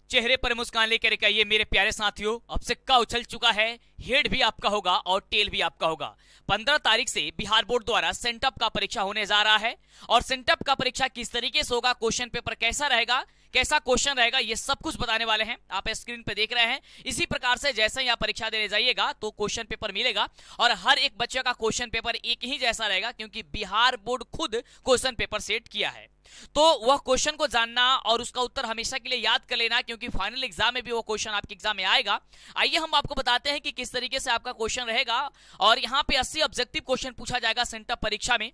चेहरे पर मुस्कान लेकर के आइए मेरे प्यारे साथियों। अब सिक्का उछल चुका है, हेड भी आपका होगा और टेल भी आपका होगा। 15 तारीख से बिहार बोर्ड द्वारा सेंटअप का परीक्षा होने जा रहा है और सेंटअप का परीक्षा किस तरीके से होगा, क्वेश्चन पेपर कैसा रहेगा, कैसा क्वेश्चन रहेगा, ये सब कुछ बताने वाले हैं। आप स्क्रीन पे देख रहे हैं। इसी प्रकार से जैसे ही आप परीक्षा देने जाइएगा तो क्वेश्चन पेपर मिलेगा और हर एक बच्चे का क्वेश्चन पेपर एक ही जैसा रहेगा, क्योंकि बिहार बोर्ड खुद क्वेश्चन पेपर सेट किया है। तो वह क्वेश्चन को जानना और उसका उत्तर हमेशा के लिए याद कर लेना, क्योंकि फाइनल एग्जाम में भी वो क्वेश्चन आपके एग्जाम में आएगा। आइए हम आपको बताते हैं कि किस तरीके से आपका क्वेश्चन रहेगा। और यहाँ पे 80 ऑब्जेक्टिव क्वेश्चन पूछा जाएगा सेंटअप परीक्षा में,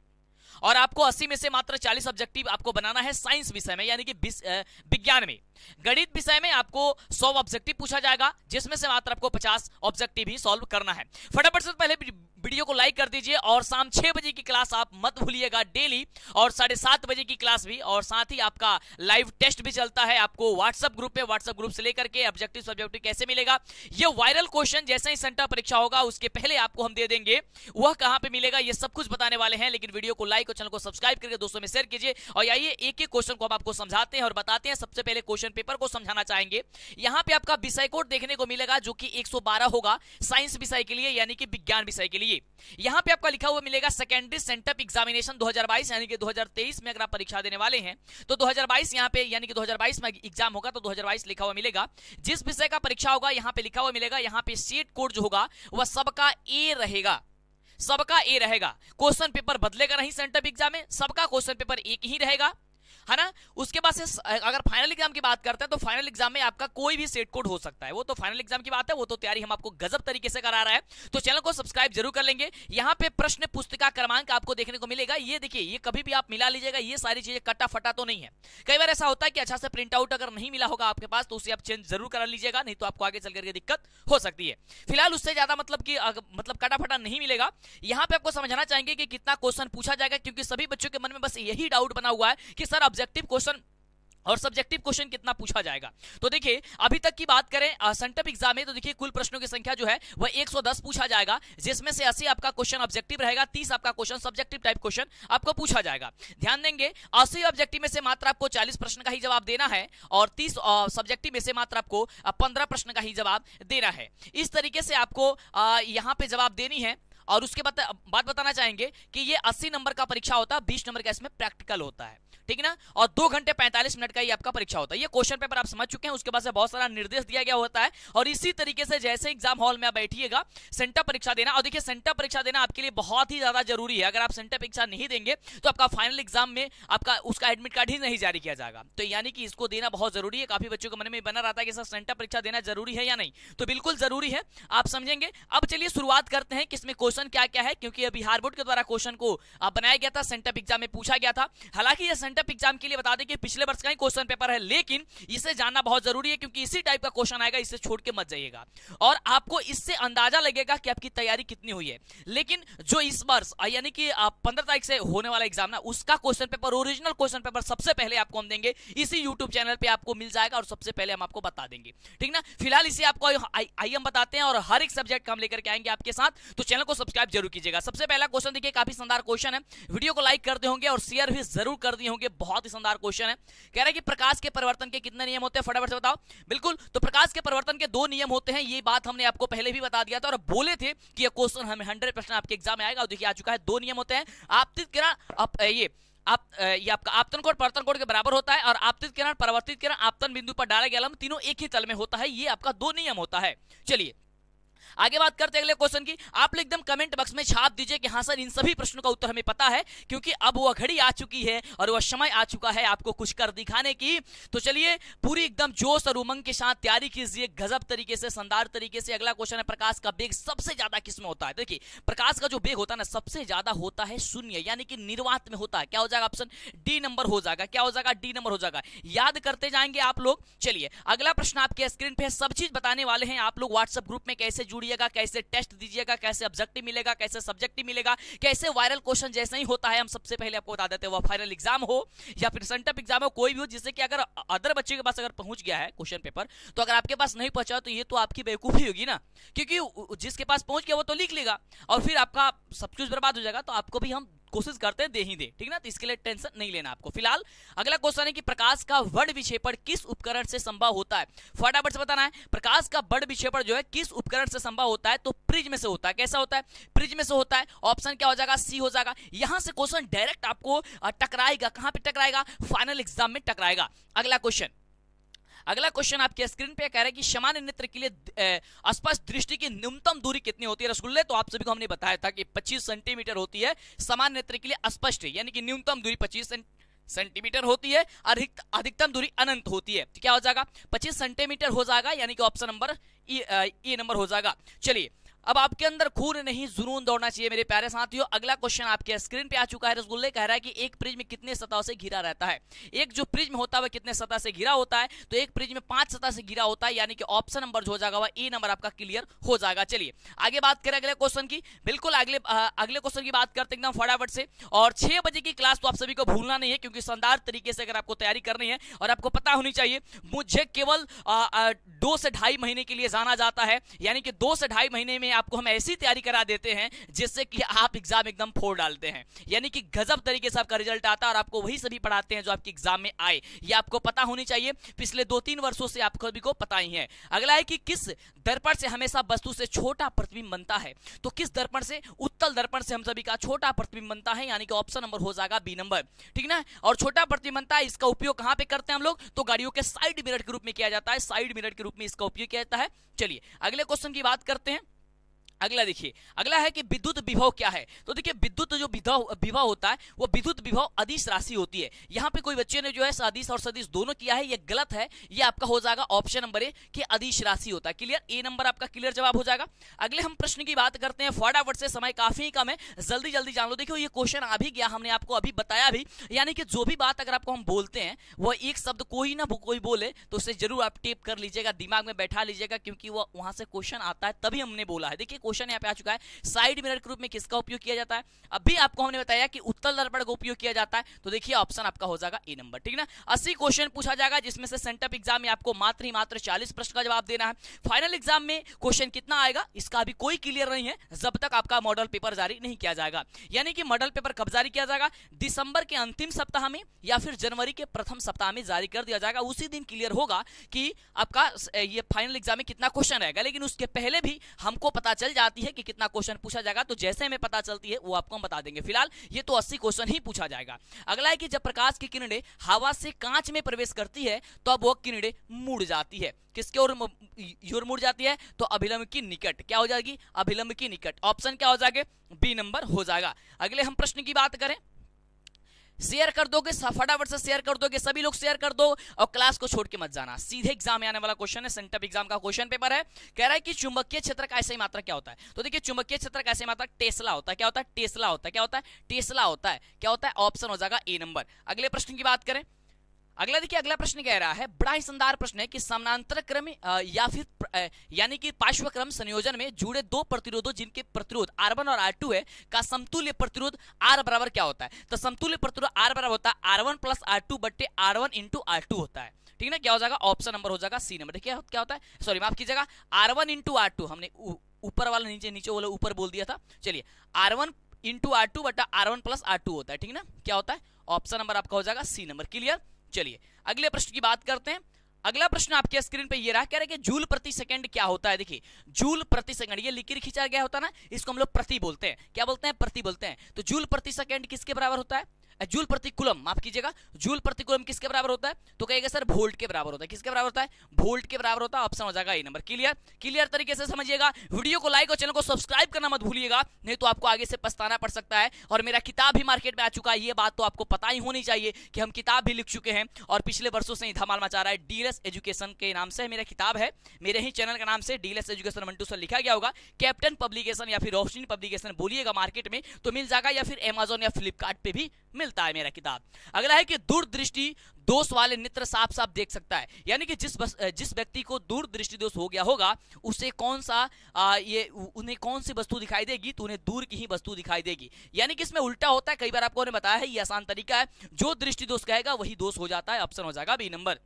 और आपको 80 में से मात्र 40 ऑब्जेक्टिव आपको बनाना है साइंस विषय में, यानी कि विज्ञान में। गणित विषय में आपको 100 ऑब्जेक्टिव पूछा जाएगा, जिसमें से मात्र आपको 50 ऑब्जेक्टिव ही सॉल्व करना है। फटाफट से पहले वीडियो को लाइक कर दीजिए और शाम 6 बजे की क्लास आप मत भूलिएगा डेली, और 7:30 बजे की क्लास भी, और साथ ही आपका लाइव टेस्ट भी चलता है आपको व्हाट्सएप ग्रुप पे। व्हाट्सएप ग्रुप से लेकर के ऑब्जेक्टिव सब्जेक्टिव कैसे मिलेगा, ये वायरल क्वेश्चन जैसे ही सेंटर परीक्षा होगा उसके पहले आपको हम दे देंगे, वह कहां पे मिलेगा ये सब कुछ बताने वाले हैं। लेकिन वीडियो को लाइक और चैनल को सब्सक्राइब करके दोस्तों में शेयर कीजिए। और आइए एक एक क्वेश्चन को हम आपको समझाते हैं और बताते हैं। सबसे पहले क्वेश्चन पेपर को समझाना चाहेंगे। यहाँ पे आपका विषय कोड देखने को मिलेगा जो कि 112 होगा साइंस विषय के लिए, यानी कि विज्ञान विषय के लिए। यहाँ पे आपका लिखा हुआ मिलेगा सेकेंडरी सेंटअप एग्जामिनेशन 2022, यानी कि 2023 में अगर आप परीक्षा देने वाले हैं तो 2022 यहाँ पे, यानी कि 2022 में एग्जाम होगा तो 2022 लिखा हुआ मिलेगा। जिस विषय का परीक्षा होगा यहाँ पे लिखा हुआ मिलेगा। यहाँ पे सीट कोड जो होगा वह सबका ए रहेगा, सबका ए रहेगा। क्वेश्चन पेपर बदलेगा नहीं सेंटअप एग्जाम में, सबका क्वेश्चन पेपर एक ही रहेगा, है ना। उसके बाद से अगर फाइनल एग्जाम की बात करते हैं तो फाइनल एग्जाम में आपका कोई भी सेट कोड हो सकता है। वो तो फाइनल एग्जाम की बात है, वो तो तैयारी हम आपको गजब तरीके से करा रहा है, तो चैनल को सब्सक्राइब जरूर कर लेंगे। यहाँ पे प्रश्न पुस्तिका क्रमांक आपको देखने को मिलेगा। ये देखिए, ये कभी भी आप मिला लीजिएगा, ये सारी चीजें कटा फटा तो नहीं है। कई बार ऐसा होता है कि अच्छा से प्रिंट आउट अगर नहीं मिला होगा आपके पास तो उसे आप चेंज जरूर करा लीजिएगा, नहीं तो आपको आगे चल करके दिक्कत हो सकती है। फिलहाल उससे ज्यादा मतलब कटा फटा नहीं मिलेगा। यहाँ पे आपको समझना चाहेंगे कि कितना क्वेश्चन पूछा जाएगा, क्योंकि सभी बच्चों के मन में बस यही डाउट बना हुआ है कि सर ऑब्जेक्टिव क्वेश्चन और सब्जेक्टिव क्वेश्चन कितना पूछा जाएगा। तो देखिए, अभी तक की बात करें सेंटअप एग्जाम में तो देखिए कुल प्रश्नों की संख्या जो है वह 110 पूछा जाएगा, जिसमें से 80 आपका क्वेश्चन ऑब्जेक्टिव रहेगा, 30 आपका क्वेश्चन सब्जेक्टिव टाइप क्वेश्चन आपको पूछा जाएगा। ध्यान देंगे, 80 ऑब्जेक्टिव में से मात्र आपको 40 प्रश्न का ही जवाब देना है और 30 सब्जेक्टिव में से मात्र आपको 15 प्रश्न का ही जवाब देना है। इस तरीके से आपको यहाँ पे जवाब देनी है। और उसके बाद बात बताना चाहेंगे कि ये 80 नंबर का परीक्षा होता है, 20 नंबर का इसमें प्रैक्टिकल होता है, ठीक है ना। और 2 घंटे 45 मिनट का ये आपका परीक्षा होता है। ये क्वेश्चन पेपर आप समझ चुके हैं। उसके बाद से बहुत सारा निर्देश दिया गया होता है और इसी तरीके से जैसे एग्जाम हॉल में आप बैठिएगा सेंटअप परीक्षा देना। और देखिए, सेंटअप परीक्षा देना आपके लिए बहुत ही ज्यादा जरूरी है। अगर आप सेंटअप परीक्षा नहीं देंगे तो आपका फाइनल एग्जाम में आपका उसका एडमिट कार्ड ही नहीं जारी किया जाएगा। तो यानी कि इसको देना बहुत जरूरी है। काफी बच्चों के मन में बना रहता है कि सर सेंटअप परीक्षा देना जरूरी है या नहीं, तो बिल्कुल जरूरी है, आप समझेंगे। अब चलिए शुरुआत करते हैं कि इसमें क्वेश्चन क्या क्या है, क्योंकि बिहार बोर्ड के द्वारा क्वेश्चन को बनाया गया था, सेंटअप एग्जाम में पूछा गया था। हालांकि यह सेंटअप एग्जाम के लिए बता दें कि पिछले वर्ष का ही क्वेश्चन पेपर है, लेकिन इसे जानना बहुत जरूरी है क्योंकि इसी टाइप का क्वेश्चन आएगा, इसे छोड़ के मत जाइएगा और आपको इससे अंदाजा लगेगा कि आपकी तैयारी कितनी हुई है। लेकिन जो इस वर्ष यानी कि 15 तारीख से होने वाला एग्जाम ना, उसका question paper, original question paper सबसे पहले आपको हम देंगे, इसी यूट्यूब चैनल पे आपको मिल जाएगा और सबसे पहले हम आपको बता देंगे, ठीक ना। फिलहाल इसे आपको आइए हम बताते हैं और हर एक सब्जेक्ट का हम लेकर के आएंगे आपके साथ, तो चैनल को सब्सक्राइब जरूर कीजिएगा। सबसे पहला क्वेश्चन देखिए, काफी शानदार क्वेश्चन है, वीडियो को लाइक कर दिए होंगे और शेयर भी जरूर कर दिए होंगे। बहुत ही शानदार क्वेश्चन है। कह रहा है कि प्रकाश के परिवर्तन के कितने नियम होते हैं, फटाफट से बताओ। बिल्कुल, तो प्रकाश के परिवर्तन के 2 नियम होते हैं। ये बात हमने आपको पहले भी बता दिया था और बोले थे कि ये क्वेश्चन हमें 100% आपके एग्जाम में आएगा। और देखिए आ चुका है। 2 नियम होते हैं। आपतित किरण ये आपका आपतन कोण परावर्तन कोण के बराबर होता है और आपतित किरण परावर्तित किरण आपतन बिंदु पर डाला गया लंब तीनों एक ही तल में होता है। ये आपका 2 नियम होता है। चलिए आगे बात करते हैं अगले क्वेश्चन की। आप एकदम कमेंट बॉक्स में छाप दीजिए कि हाँ सर, इन सभी प्रश्नों का उत्तर हमें पता है, क्योंकि अब वह घड़ी आ चुकी है और वह समय आ चुका है आपको कुछ कर दिखाने की। तो चलिए पूरी एकदम जोश और उमंग के साथ तैयारी कीजिए, गजब तरीके से, शानदार तरीके से। अगला क्वेश्चन है, प्रकाश का वेग सबसे ज्यादा किसमें होता है। देखिए, प्रकाश का जो वेग होता है ना, सबसे ज्यादा होता है शून्य, यानी कि निर्वात में होता है। क्या हो जाएगा ऑप्शन डी नंबर हो जाएगा। क्या हो जाएगा, डी नंबर हो जाएगा। याद करते जाएंगे आप लोग। चलिए अगला प्रश्न आपके स्क्रीन पे सब चीज बताने वाले हैं। आप लोग व्हाट्सएप ग्रुप में कैसे जुड़िएगा, कैसे टेस्ट दीजिएगा, कैसे ऑब्जेक्टिव मिलेगा, कैसे सब्जेक्टिव मिलेगा, कैसे वायरल क्वेश्चन जैसे ही होता है हम सबसे पहले आपको बता देते हैं। वो फाइनल एग्जाम हो या फिर सेंटअप एग्जाम हो, कोई भी हो, जिससे कि अगर अदर बच्चे के पास अगर पहुंच गया है क्वेश्चन पेपर, तो अगर आपके पास नहीं पहुंचा तो ये तो आपकी बेवकूफी होगी ना, क्योंकि जिसके पास पहुंच गया वो तो लिख लेगा और फिर आपका सब कुछ बर्बाद हो जाएगा। तो आपको भी हम कोशिश करते हैं दे ही दे, ठीक ना, तो इसके लिए टेंशन नहीं लेना आपको। फिलहाल अगला क्वेश्चन है कि प्रकाश का वर्ड विक्षेपण किस उपकरण से संभव होता है, फटाफट से बताना है। प्रकाश का वर्ड विक्षेपण जो है किस उपकरण से संभव होता है, तो प्रिज्म से होता है। कैसा होता है, प्रिज्म से होता है। ऑप्शन क्या हो जाएगा, सी हो जाएगा। यहां से क्वेश्चन डायरेक्ट आपको टकराएगा, कहां पे टकराएगा, फाइनल एग्जाम में टकराएगा। अगला क्वेश्चन आपके स्क्रीन पे कह रहा है कि सामान्य नेत्र के लिए स्पष्ट दृष्टि की न्यूनतम दूरी कितनी होती है रसगुल्ले, तो आप सभी को हमने बताया था कि 25 सेंटीमीटर होती है सामान्य नेत्र के लिए स्पष्ट, यानी कि न्यूनतम दूरी 25 सेंटीमीटर होती है, अधिकतम दूरी अनंत होती है। तो क्या हो जाएगा, 25 सेंटीमीटर हो जाएगा, यानी कि ऑप्शन नंबर ए नंबर हो जाएगा। चलिए, अब आपके अंदर खून नहीं जुनून दौड़ना चाहिए मेरे प्यारे साथियों। अगला क्वेश्चन आपके स्क्रीन पे आ चुका है। रसगुल्ले कह रहा है कि एक प्रिज्म कितने सतह से घिरा रहता है। एक जो प्रिज्म होता है वह कितने सतह से घिरा होता है, तो एक प्रिज्म 5 सतह से घिरा होता है, यानी कि ऑप्शन नंबर जो हो जाएगा वह ए नंबर आपका क्लियर हो जाएगा। चलिए आगे बात करें अगले क्वेश्चन की। बिल्कुल अगले क्वेश्चन की बात करते एकदम फटाफट से। और 6 बजे की क्लास तो आप सभी को भूलना नहीं है, क्योंकि शानदार तरीके से अगर आपको तैयारी करनी है और आपको पता होनी चाहिए, मुझे केवल 2 से 2.5 महीने के लिए जाना जाता है, यानी कि 2 से 2.5 महीने में आपको हम ऐसी तैयारी करा देते हैं जिससे कि आप एग्जाम एकदम फोड़ डालते हैं, यानी कि गजब तरीके से आपका रिजल्ट आता है और आपको वही सभी पढ़ाते हैं जो आपके एग्जाम में आए। ये आपको पता होनी चाहिए, पिछले 2-3 वर्षों से आप सभी को पता ही है। अगला है कि किस दर्पण से हमेशा वस्तु से छोटा प्रतिबिंब बनता है, तो किस दर्पण से, उत्तल दर्पण से हम सभी का छोटा प्रतिबिंब बनता है, यानी कि ऑप्शन नंबर हो जाएगा बी नंबर, ठीक ना। और छोटा प्रतिबिंब बनता है, इसका उपयोग कहां पे करते हैं हम लोग, तो गाड़ियों के साइड मिरर के रूप में किया जाता है, साइड मिरर के रूप में इसका उपयोग किया जाता है। चलिए अगले क्वेश्चन की बात करते हैं। अगला देखिए, अगला है कि विद्युत विभव क्या है, तो देखिए विद्युत जो विभव होता है वो विद्युत विभव अदिश राशि होती है। यहाँ पे कोई बच्चे ने जो है सदिश और सदिश दोनों किया है, ये गलत है, ये आपका हो जाएगा ऑप्शन नंबर ए कि अदिश राशि होता है। क्लियर, ए नंबर आपका क्लियर जवाब हो जाएगा। अगले हम प्रश्न की बात करते हैं फटाफट से, समय काफी कम है, जल्दी जल्दी जान लो। देखियो ये क्वेश्चन आ भी गया, हमने आपको अभी बताया भी, यानी कि जो भी बात अगर आपको हम बोलते हैं वो एक शब्द कोई ना कोई बोले तो उसे जरूर आप टेप कर लीजिएगा, दिमाग में बैठा लीजिएगा, क्योंकि वो वहां से क्वेश्चन आता है तभी हमने बोला है। देखिए क्वेश्चन यहाँ पे आ चुका है, साइड मिरर के रूप में किसका उपयोग किया जाता है। अभी आपको हमने बताया कि उत्तल दर्पण का उपयोग किया जाता है, तो देखिए ऑप्शन आपका हो जाएगा ए नंबर, ठीक ना। 80 क्वेश्चन पूछा जाएगा, जिसमें से सेंटअप एग्जाम में आपको मात्र ही मात्र 40 प्रश्न का जवाब देना है। फाइनल एग्जाम में क्वेश्चन कितना आएगा इसका अभी कोई क्लियर नहीं है, जब तक आपका मॉडल पेपर जारी नहीं किया जाएगा। यानी कि मॉडल पेपर कब जारी किया जाएगा, दिसंबर के अंतिम सप्ताह में या फिर जनवरी के प्रथम सप्ताह में जारी कर दिया जाएगा। उसी दिन क्लियर होगा कि आपका ये फाइनल एग्जाम में कितना क्वेश्चन रहेगा, लेकिन उसके पहले भी हमको पता चल जाती है कि कितना क्वेश्चन पूछा जाएगा, तो जैसे हमें पता चलती है वो आपको हम बता देंगे। फिलहाल ये तो 80 क्वेश्चन ही पूछा जाएगा। अगला है कि जब प्रकाश की किरणें हवा से कांच में प्रवेश करती है तो अब वो किरणें मुड़ जाती है, किसके ओर मुड़ जाती है, तो अभिलंब की निकट। क्या हो जाएगी, अभिलंब की निकट। ऑप्शन क्या हो जाएगा, बी नंबर हो जाएगा। अगले हम प्रश्न की बात करें, शेयर कर दोगे, फटाफट से शेयर कर दोगे, सभी लोग शेयर कर दो और क्लास को छोड़ के मत जाना। सीधे एग्जाम में आने वाला क्वेश्चन है, सेंटअप एग्जाम का क्वेश्चन पेपर है। कह रहा है कि चुंबकीय क्षेत्र का ऐसा मात्रक क्या होता है, तो देखिए चुंबकीय क्षेत्र का ऐसा मात्रक टेस्ला होता है। क्या होता है, टेस्ला होता है। क्या होता है, टेस्ला होता है। क्या होता है, ऑप्शन हो जाएगा ए नंबर। अगले प्रश्न की बात करें, अगला देखिए, अगला प्रश्न कह रहा है, बड़ा ही शानदार प्रश्न है कि समानांतर क्रम या फिर यानी कि पार्श्वक्रम संयोजन में जुड़े दो प्रतिरोधों जिनके प्रतिरोध R1 और R2 है का समतुल्य प्रतिरोध R बराबर क्या होता है, तो समतुल्य प्रतिरोध R बराबर होता है R1 + R2 बट्टे R1 × R2 होता है, ठीक ना। क्या हो जाएगा, ऑप्शन नंबर हो जाएगा सी नंबर। देखिए क्या होता है, सॉरी माफ कीजिएगा, R1 × R2, हमने ऊपर वाला नीचे वाला ऊपर बोल दिया था। चलिए R1 × R2 बट्टा R1 + R2 होता है, ठीक ना। क्या होता है, ऑप्शन नंबर आपका हो जाएगा सी नंबर। क्लियर। चलिए अगले प्रश्न की बात करते हैं। अगला प्रश्न आपके स्क्रीन पे ये रहा, कह रहे कि जूल प्रति सेकंड क्या होता है। देखिए जूल प्रति सेकंड, ये लिखित खींचा गया होता है ना, इसको हम लोग प्रति बोलते हैं। क्या बोलते हैं, प्रति बोलते हैं। तो जूल प्रति सेकंड किसके बराबर होता है, जूल प्रति कूलम, माफ कीजिएगा, जूल प्रति कूलम किसके बराबर होता है, तो कहेगा सर वोल्ट के बराबर होता है। किसके बराबर होता है, वोल्ट के बराबर होता है। ऑप्शन हो जाएगा ए नंबर। क्लियर, क्लियर तरीके से समझिएगा। वीडियो को लाइक और चैनल को सब्सक्राइब करना मत भूलिएगा, नहीं तो आपको आगे से पछताना पड़ सकता है। और मेरा किताब भी मार्केट में आ चुका है, ये बात तो आपको पता ही होनी चाहिए कि हम किताब भी लिख चुके हैं और पिछले वर्षों से ही धमाल मचा रहा है। डीएलएस एजुकेशन के नाम से मेरा किताब है, मेरे ही चैनल का नाम से डीएलएस एजुकेशन मंटू सर लिखा गया होगा। कैप्टन पब्लिकेशन या फिर रोशनी पब्लिकेशन बोलिएगा मार्केट में तो मिल जाएगा, या फिर अमेजोन या फ्लिपकार्ट पे भी मिलता है मेरा किताब। अगला है कि दूरदृष्टि दोष वाले नेत्र साफ साफ देख सकता है, यानी कि जिस व्यक्ति को दूरदृष्टि दोष हो गया होगा उसे कौन सा उन्हें कौन सी वस्तु दिखाई देगी, तो उन्हें दूर की ही वस्तु दिखाई देगी। यानी कि इसमें उल्टा होता है, कई बार आपको बताया है, ये आसान तरीका है, जो दृष्टि दोष कहेगा वही दोष हो जाता है। ऑप्शन हो जाएगा बी नंबर।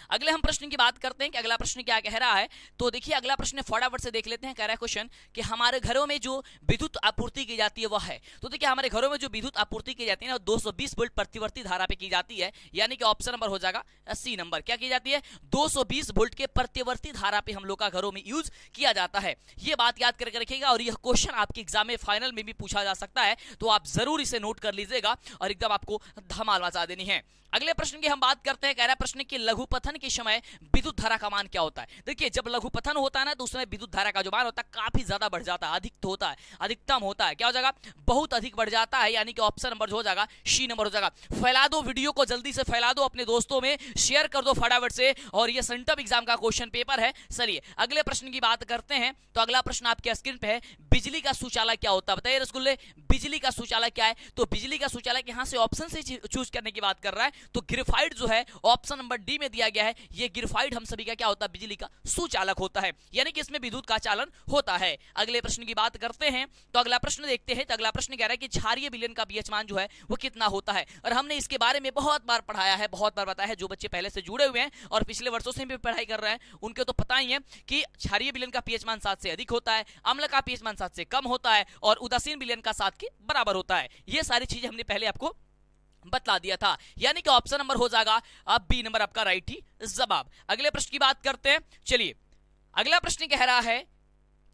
अगले हम प्रश्न की बात करते हैं कि अगला प्रश्न क्या कह रहा है। तो देखिए अगला प्रश्न फटाफट से देख लेते हैं। कह रहा है क्वेश्चन कि हमारे घरों में जो विद्युत आपूर्ति की जाती है वह है। तो देखिए हमारे घरों में जो विद्युत आपूर्ति की जाती है ना 220 वोल्ट प्रतिवर्ती धारा पे की जाती है, यानी कि ऑप्शन नंबर हो जाएगा सी नंबर। क्या की जाती है? 220 वोल्ट के प्रतिवर्ती धारा पे हम लोग का घरों में यूज किया जाता है। ये बात याद करके रखिएगा और यह क्वेश्चन आपके एग्जाम में फाइनल में भी पूछा जा सकता है, तो आप जरूर इसे नोट कर लीजिएगा और एकदम आपको धमाल मचा देनी है। अगले प्रश्न की हम बात करते हैं। कह रहा है प्रश्न कि लघुपथन के समय विद्युत धारा का मान क्या होता है। देखिए जब लघुपथन होता है ना तो उसमें विद्युत धारा का जो मान होता है काफी ज्यादा बढ़ जाता है, अधिक होता है, अधिकतम होता है। क्या हो जाएगा? बहुत अधिक बढ़ जाता है, यानी कि ऑप्शन नंबर हो जाएगा सी नंबर हो जाएगा। फैला दो वीडियो को, जल्दी से फैला दो, अपने दोस्तों में शेयर कर दो फटाफट से। और ये सेंटअप एग्जाम का क्वेश्चन पेपर है। चलिए अगले प्रश्न की बात करते हैं। तो अगला प्रश्न आपके स्क्रीन पे है, बिजली का शौचालय क्या होता है? बताइए रसगुल्ले, बिजली का शौचालय क्या है? तो बिजली का शौचालय यहां से ऑप्शन से चूज करने की बात कर रहा है, तो ग्रेफाइट जो है ऑप्शन नंबर डी में दिया गया है। ये ग्रेफाइट हम सभी का क्या होता है? बिजली का सुचालक होता है, यानी कि इसमें विद्युत का चालन होता है। अगले प्रश्न की बात करते हैं। तो अगला प्रश्न देखते हैं। तो अगला प्रश्न कह रहा है कि क्षारीय विलयन का पीएच मान जो है वो कितना होता है। और हमने इसके बारे में बहुत बार पढ़ाया है, बहुत बार बताया है। जो बच्चे पहले से जुड़े हुए हैं और पिछले वर्षों से भी पढ़ाई कर रहे हैं उनके तो पता ही है कि क्षारीय विलयन का पीएच मान 7 से अधिक होता है, अम्ल का पीएच मान 7 से कम होता है और उदासीन विलयन का 7 के बराबर होता है। ये सारी चीजें हमने पहले आपको बतला दिया था, यानी कि ऑप्शन नंबर हो जाएगा अब बी नंबर आपका राइट ही जवाब। अगले प्रश्न की बात करते हैं। चलिए अगला प्रश्न कह रहा है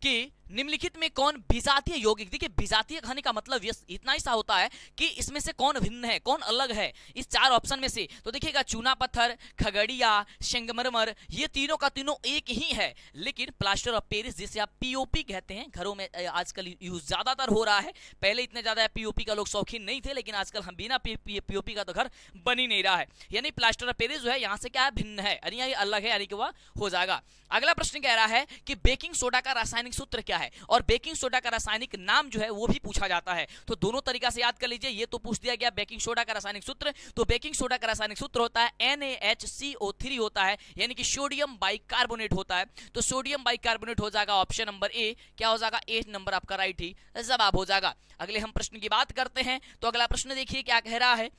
कि निम्नलिखित में कौन विजातीय यौगिक, देखिए विजातीय कहने का मतलब इतना ही सा होता है कि इसमें से कौन भिन्न है, कौन अलग है इस 4 ऑप्शन में से। तो देखिएगा चूना पत्थर, खगड़िया, संगमरमर, ये तीनों का तीनों एक ही है। लेकिन प्लास्टर ऑफ पेरिस जिसे आप पीओपी कहते हैं, घरों में आजकल यूज ज्यादातर हो रहा है। पहले इतने ज्यादा पीओपी का लोग शौकीन नहीं थे, लेकिन आजकल हम बिना पीओपी का तो घर बन ही नहीं रहा है। यानी प्लास्टर ऑफ पेरिस जो है यहाँ से क्या है? भिन्न है, यानी ये अलग है, यानी कि वह हो जाएगा। अगला प्रश्न कह रहा है कि बेकिंग सोडा का रासायनिक सूत्र क्या है, और बेकिंग सोडा का रासायनिक नाम जो है वो भी पूछा जाता है। तो दोनों तरीका से याद कर लीजिए। ये तो पूछ दिया गया बेकिंग सोडा का रासायनिक सूत्र, तो बेकिंग सोडा का रासायनिक सूत्र होता है NaHCO3 होता है, यानी कि सोडियम बाइकार्बोनेट होता है। तो सोडियम बाइकार्बोनेट हो जाएगा ऑप्शन नंबर ए। क्या हो जाएगा? 8 नंबर आपका राइट ही जवाब हो जाएगा। अगले हम प्रश्न की बात करते हैं। तो अगला प्रश्न देखिए क्या कह रहा है।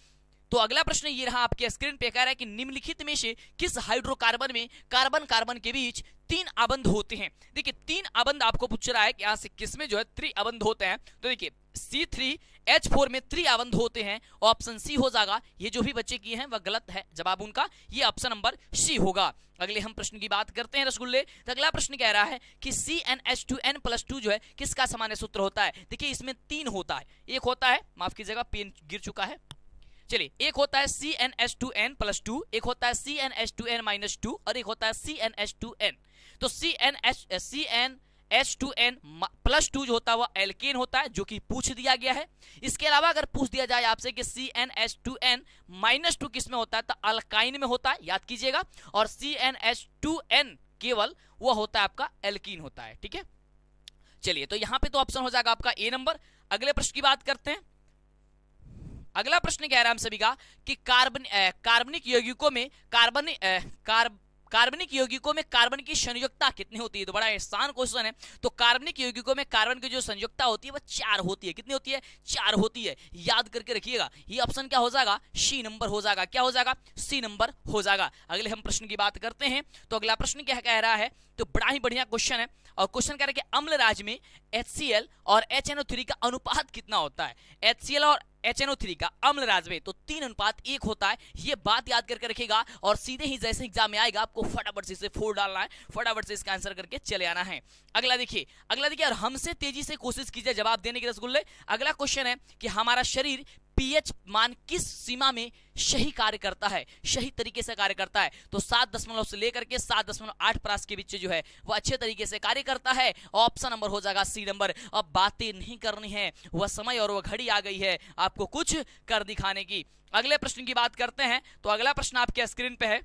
तो अगला प्रश्न ये रहा आपके स्क्रीन पे। कह रहा है कि निम्नलिखित में से किस हाइड्रोकार्बन में कार्बन कार्बन के बीच 3 आबंध होते हैं। देखिए 3 आबंध आपको पूछ रहा है कि यहां से किस में जो है 3 आबंध होते हैं। तो देखिए C3H4 में 3 आबंध होते हैं, ऑप्शन सी हो जाएगा। ये जो भी बच्चे किए हैं वह गलत है जवाब उनका, ये ऑप्शन नंबर सी होगा। अगले हम प्रश्न की बात करते हैं रसगुल्ले। तो अगला प्रश्न कह रहा है कि CnH2n+2 जो है किसका सामान्य सूत्र होता है। देखिए इसमें 3 होता है, एक होता है, माफ कीजिएगा पेन गिर चुका है। चलिए एक होता है CnH2n+2, एक होता है CnH2n-2 और एक होता है CnH2n। तो CnH2n+2 जो होता है वह एल्केन होता है, जो कि पूछ दिया गया है। इसके अलावा अगर पूछ दिया जाए आपसे कि CnH2n-2 किस में होता है, तो अल्काइन में होता है, याद कीजिएगा। और CnH2n केवल वह होता है आपका एल्कीन होता है, ठीक है। चलिए तो यहां पे तो ऑप्शन हो जाएगा आपका ए नंबर। अगले प्रश्न की बात करते हैं। अगला प्रश्न कह रहा है हम सभी का कि कार्बनिक यौगिकों में कार्बनिक यौगिकों में कार्बन की संयुक्ता कितनी होती है। तो बड़ा आसान क्वेश्चन है। तो कार्बनिक यौगिकों में कार्बन की जो संयुक्ता होती है वह 4 होती है। कितनी होती है? 4 होती है, याद करके रखिएगा। ये ऑप्शन क्या हो जाएगा? सी नंबर हो जाएगा। क्या हो जाएगा? सी नंबर हो जाएगा। अगले हम प्रश्न की बात करते हैं। तो अगला प्रश्न क्या कह रहा है। तो बड़ा ही बढ़िया क्वेश्चन है और क्वेश्चन कह रहा है कि अम्ल राज में HCl और HNO3 का अनुपात कितना होता है। HCl और HNO3 का अम्ल राज में तो 3:1 होता है। ये बात याद करके रखिएगा और सीधे ही जैसे एग्जाम में आएगा आपको फटाफट से इसे 4 डालना है, फटाफट से इसका आंसर करके चले आना है। अगला देखिए और हमसे तेजी से कोशिश कीजिए जवाब देने के रसगुल्ले। अगला क्वेश्चन है कि हमारा शरीर पीएच मान किस सीमा में सही कार्य करता है, सही तरीके से कार्य करता है। तो 7 से लेकर के 7.8 प्रास के बीच जो है वह अच्छे तरीके से कार्य करता है। ऑप्शन नंबर हो जाएगा सी नंबर। अब बातें नहीं करनी है, वह समय और वह घड़ी आ गई है आपको कुछ कर दिखाने की। अगले प्रश्न की बात करते हैं। तो अगला प्रश्न आपके स्क्रीन पे है,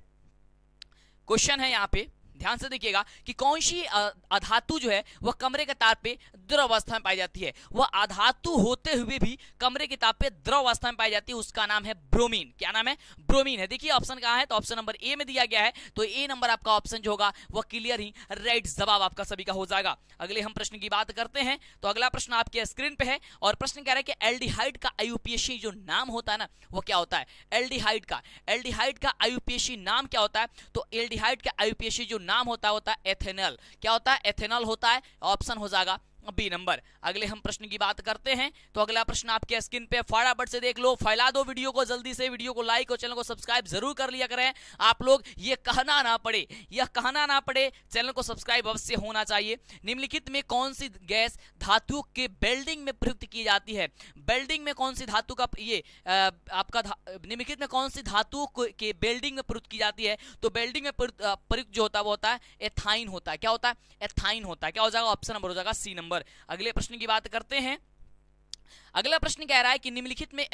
क्वेश्चन है यहाँ पे ध्यान से देखिएगा कि कौन सी अधातु जो है वह कमरे के ताप पे द्रव अवस्था में पाई जाती है। वह अधातु होते हुए भी कमरे के ताप पे द्रव अवस्था में पाई जाती है, उसका नाम है ब्रोमीन। क्या नाम है? ब्रोमीन है। देखिए ऑप्शन कहां है, तो ऑप्शन नंबर ए में दिया गया है, तो ए नंबर आपका ऑप्शन जो होगा वह क्लियर ही राइट जवाब आपका सभी का हो जाएगा। अगले हम प्रश्न की बात करते हैं, तो अगला प्रश्न आपके स्क्रीन पे है और प्रश्न कह रहा है कि एल्डिहाइड का आईयूपीएसी जो नाम होता है ना वो क्या होता है? एल्डिहाइड का आईयूपीएसी नाम क्या होता है? तो एल्डिहाइड का आईयूपीएसी जो नाम होता है एथेनॉल। क्या होता है? एथेनॉल होता है। ऑप्शन हो जाएगा बी नंबर। अगले हम प्रश्न की बात करते हैं, तो अगला प्रश्न आपके स्क्रीन पे फटाफट से देख लो, फैला दो वीडियो को जल्दी से, वीडियो को लाइक और चैनल को सब्सक्राइब जरूर कर लिया करें आप लोग। ये कहना ना पड़े चैनल को सब्सक्राइब अवश्य होना चाहिए। निम्नलिखित में कौन सी गैस धातु के वेल्डिंग में प्रयुक्त की जाती है? वेल्डिंग में कौन सी धातु का ये निम्नलिखित में कौन सी धातु के वेल्डिंग में प्रयुक्त की जाती है? तो वेल्डिंग में प्रयुक्त जो होता है वो होता है एथाइन होता है। क्या होता है? एथाइन होता है। क्या हो जाएगा? ऑप्शन नंबर हो जाएगा सी नंबर। अगले प्रश्न की बात करते हैं। अगला प्रश्न कह रहा है कि निम्नलिखित में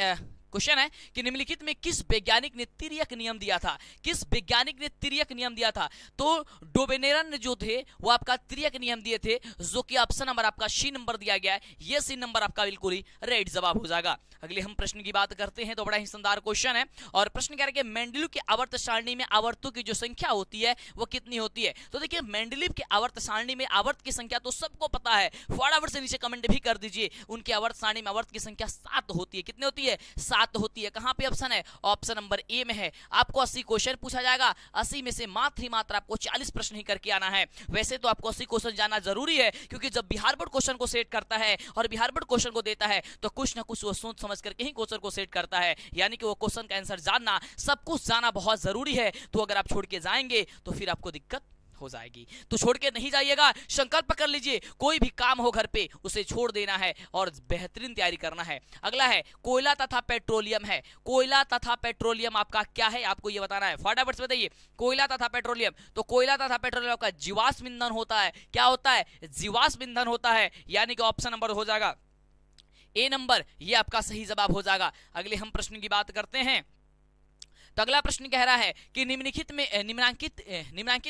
क्वेश्चन है कि निम्नलिखित में किस वैज्ञानिक ने तिर्यक नियम दिया था? किस वैज्ञानिक ने तिर्यक नियम दिया था? तो डोबेनेरन जो थे वो आपका तिर्यक नियम दिए थे, जो कि ऑप्शन नंबर आपका सी नंबर दिया गया है। ये सी नंबर आपका बिल्कुल ही राइट जवाब हो जाएगा। अगले हम प्रश्न की बात करते हैं, तो बड़ा ही शानदार क्वेश्चन है और प्रश्न कह रहा है कि मेंडलीव की आवर्त सारणी में आवर्तों की जो संख्या होती है वो कितनी होती है? तो देखिए मेंडलीव की आवर्त सारणी में आवर्त की संख्या तो सबको पता है, फटाफट से नीचे कमेंट भी कर दीजिए। उनकी आवर्त सारणी में आवर्त की संख्या 7 होती है। कितनी होती है? 7 होती है। कहां पे ऑप्शन है? ऑप्शन नंबर ए में है। आपको 80 क्वेश्चन पूछा जाएगा, 80 में से मात्र आपको 40 प्रश्न ही करके आना है। वैसे तो आपको 80 क्वेश्चन जाना जरूरी है, क्योंकि जब बिहार बोर्ड क्वेश्चन को सेट करता है और बिहार बोर्ड क्वेश्चन को देता है तो कुछ ना कुछ वो सोच समझ करके ही क्वेश्चन को सेट करता है, यानी कि वो क्वेश्चन का आंसर जानना, सब कुछ जाना बहुत जरूरी है। तो अगर आप छोड़ के जाएंगे तो फिर आपको दिक्कत हो जाएगी। तो छोड़ के नहीं जाइएगा, संकल्प कर लीजिए, कोई भी काम हो घर पे उसे छोड़ देना है और बेहतरीन तैयारी करना है। अगला है कोयला तथा पेट्रोलियम है। कोयला तथा पेट्रोलियम आपका क्या है? आपको ये बताना है, फटाफट से बताइए। कोयला तथा पेट्रोलियम, तो कोयला तथा पेट्रोलियम आपका जीवाश्म ईंधन होता है। क्या होता है? जीवाश्म ईंधन होता है, यानी कि ऑप्शन नंबर हो जाएगा ए नंबर, ये आपका सही जवाब हो जाएगा। अगले हम प्रश्न की बात करते हैं, तो अगला प्रश्न कह रहा है कि निम्नांकित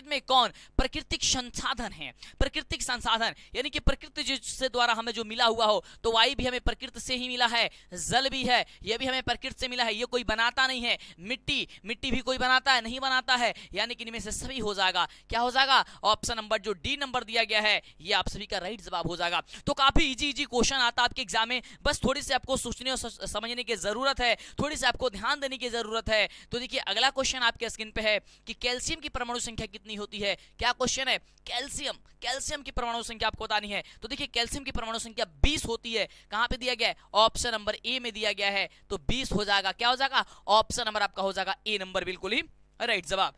में कौन प्राकृतिक संसाधन है? प्राकृतिक संसाधन यानी कि प्रकृति जिससे द्वारा हमें जो मिला हुआ हो, तो वायु भी हमें प्रकृति से ही मिला है, जल भी है, यह भी हमें प्रकृति से मिला है, ये कोई बनाता नहीं है। मिट्टी भी कोई बनाता है? नहीं बनाता है, यानी कि इनमें से सभी हो जाएगा। क्या हो जाएगा? ऑप्शन नंबर जो डी नंबर दिया गया है ये आप सभी का राइट जवाब हो जाएगा। तो काफी इजी क्वेश्चन आता है आपके एग्जाम में, बस थोड़ी सी आपको सोचने और समझने की जरूरत है, थोड़ी सी आपको ध्यान देने की जरूरत है। तो देखिए अगला क्वेश्चन आपके स्क्रीन पे है कि कैल्शियम की परमाणु संख्या कितनी होती है? क्या क्वेश्चन है? कैल्शियम की परमाणु संख्या आपको बतानी है। तो देखिए कैल्शियम की परमाणु संख्या 20 होती है। कहां पे दिया गया है? ऑप्शन नंबर ए में दिया गया है, तो 20 हो जाएगा। क्या हो जाएगा? ऑप्शन नंबर आपका हो जाएगा ए नंबर, बिल्कुल ही राइट जवाब।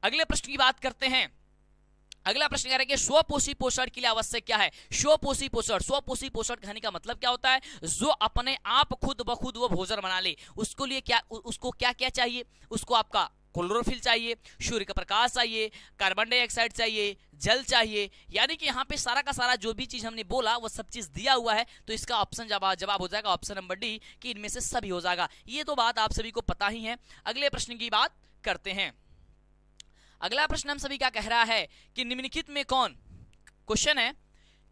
अगले प्रश्न की बात करते हैं। अगला प्रश्न कह रहा है कि स्वपोषी पोषण के लिए आवश्यक क्या है? स्वपोषी पोषण कहने का मतलब क्या होता है? जो अपने आप खुद ब खुद वो भोजन बना ले, उसको लिए क्या, उसको क्या क्या चाहिए? उसको आपका क्लोरोफिल चाहिए, सूर्य का प्रकाश चाहिए, कार्बन डाइऑक्साइड चाहिए, जल चाहिए, यानी कि यहाँ पे सारा का सारा जो भी चीज हमने बोला वो सब चीज दिया हुआ है। तो इसका ऑप्शन जवाब हो जाएगा ऑप्शन नंबर डी, कि इनमें से सभी हो जाएगा। ये तो बात आप सभी को पता ही है। अगले प्रश्न की बात करते हैं। अगला प्रश्न हम सभी का कह रहा है कि निम्नलिखित में कौन, क्वेश्चन है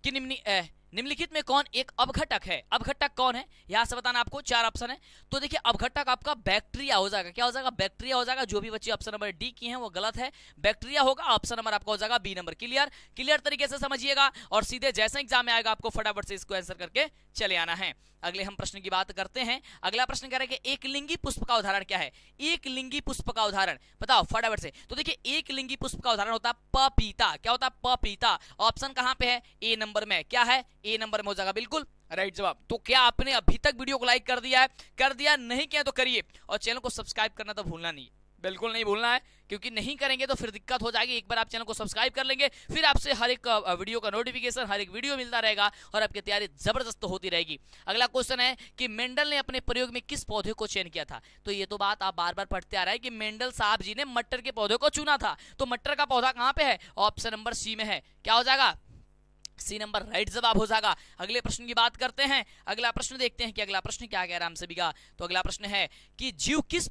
कि निम्नलिखित में कौन एक अपघटक है? अपघटक कौन है यहां से बताना आपको, 4 ऑप्शन है। तो देखिए अपघटक आपका बैक्टीरिया हो जाएगा। क्या हो जाएगा? बैक्टीरिया हो जाएगा। जो भी बच्चे ऑप्शन नंबर डी की हैं वो गलत है, बैक्टीरिया होगा। ऑप्शन नंबर आपका हो जाएगा बी नंबर। क्लियर तरीके से समझिएगा और सीधे जैसे एग्जाम में आएगा आपको फटाफट से इसको आंसर करके चले आना है। अगले हम प्रश्न की बात करते हैं। अगला प्रश्न कह रहा है कि एक लिंगी पुष्प का उदाहरण क्या है? एक लिंगी पुष्प का उदाहरण बताओ फटाफट से। तो देखिए एक लिंगी पुष्प का उदाहरण होता है पपीता। क्या होता है? पपीता। ऑप्शन कहां पे है? ए नंबर में। क्या है? ए नंबर में हो जाएगा, बिल्कुल राइट जवाब। तो क्या आपने अभी तक वीडियो को लाइक कर दिया है? कर दिया नहीं किया तो करिए, और चैनल को सब्सक्राइब करना तो भूलना नहीं, बिल्कुल नहीं भूलना है, क्योंकि नहीं करेंगे तो फिर दिक्कत हो जाएगी। एक बार आप चैनल को सब्सक्राइब कर लेंगे, फिर आपसे हर एक वीडियो का नोटिफिकेशन, हर एक वीडियो मिलता रहेगा और आपकी तैयारी जबरदस्त होती रहेगी। अगला क्वेश्चन है कि मेंडल ने अपने प्रयोग में किस पौधे को चयन किया था? तो ये तो बात आप बार बार पढ़ते आ रहे हैं कि मेंडल साहब जी ने मटर के पौधे को चुना था। तो मटर का पौधा कहां पे है? ऑप्शन नंबर सी में है। क्या हो जाएगा? सी नंबर राइट जवाब हो जाएगा। अगले प्रश्न की बात करते हैं। अगला प्रश्न देखते हैं कि अगला प्रश्न क्या कह रहा है हम सभी का। तो अगला प्रश्न है कि जीव किस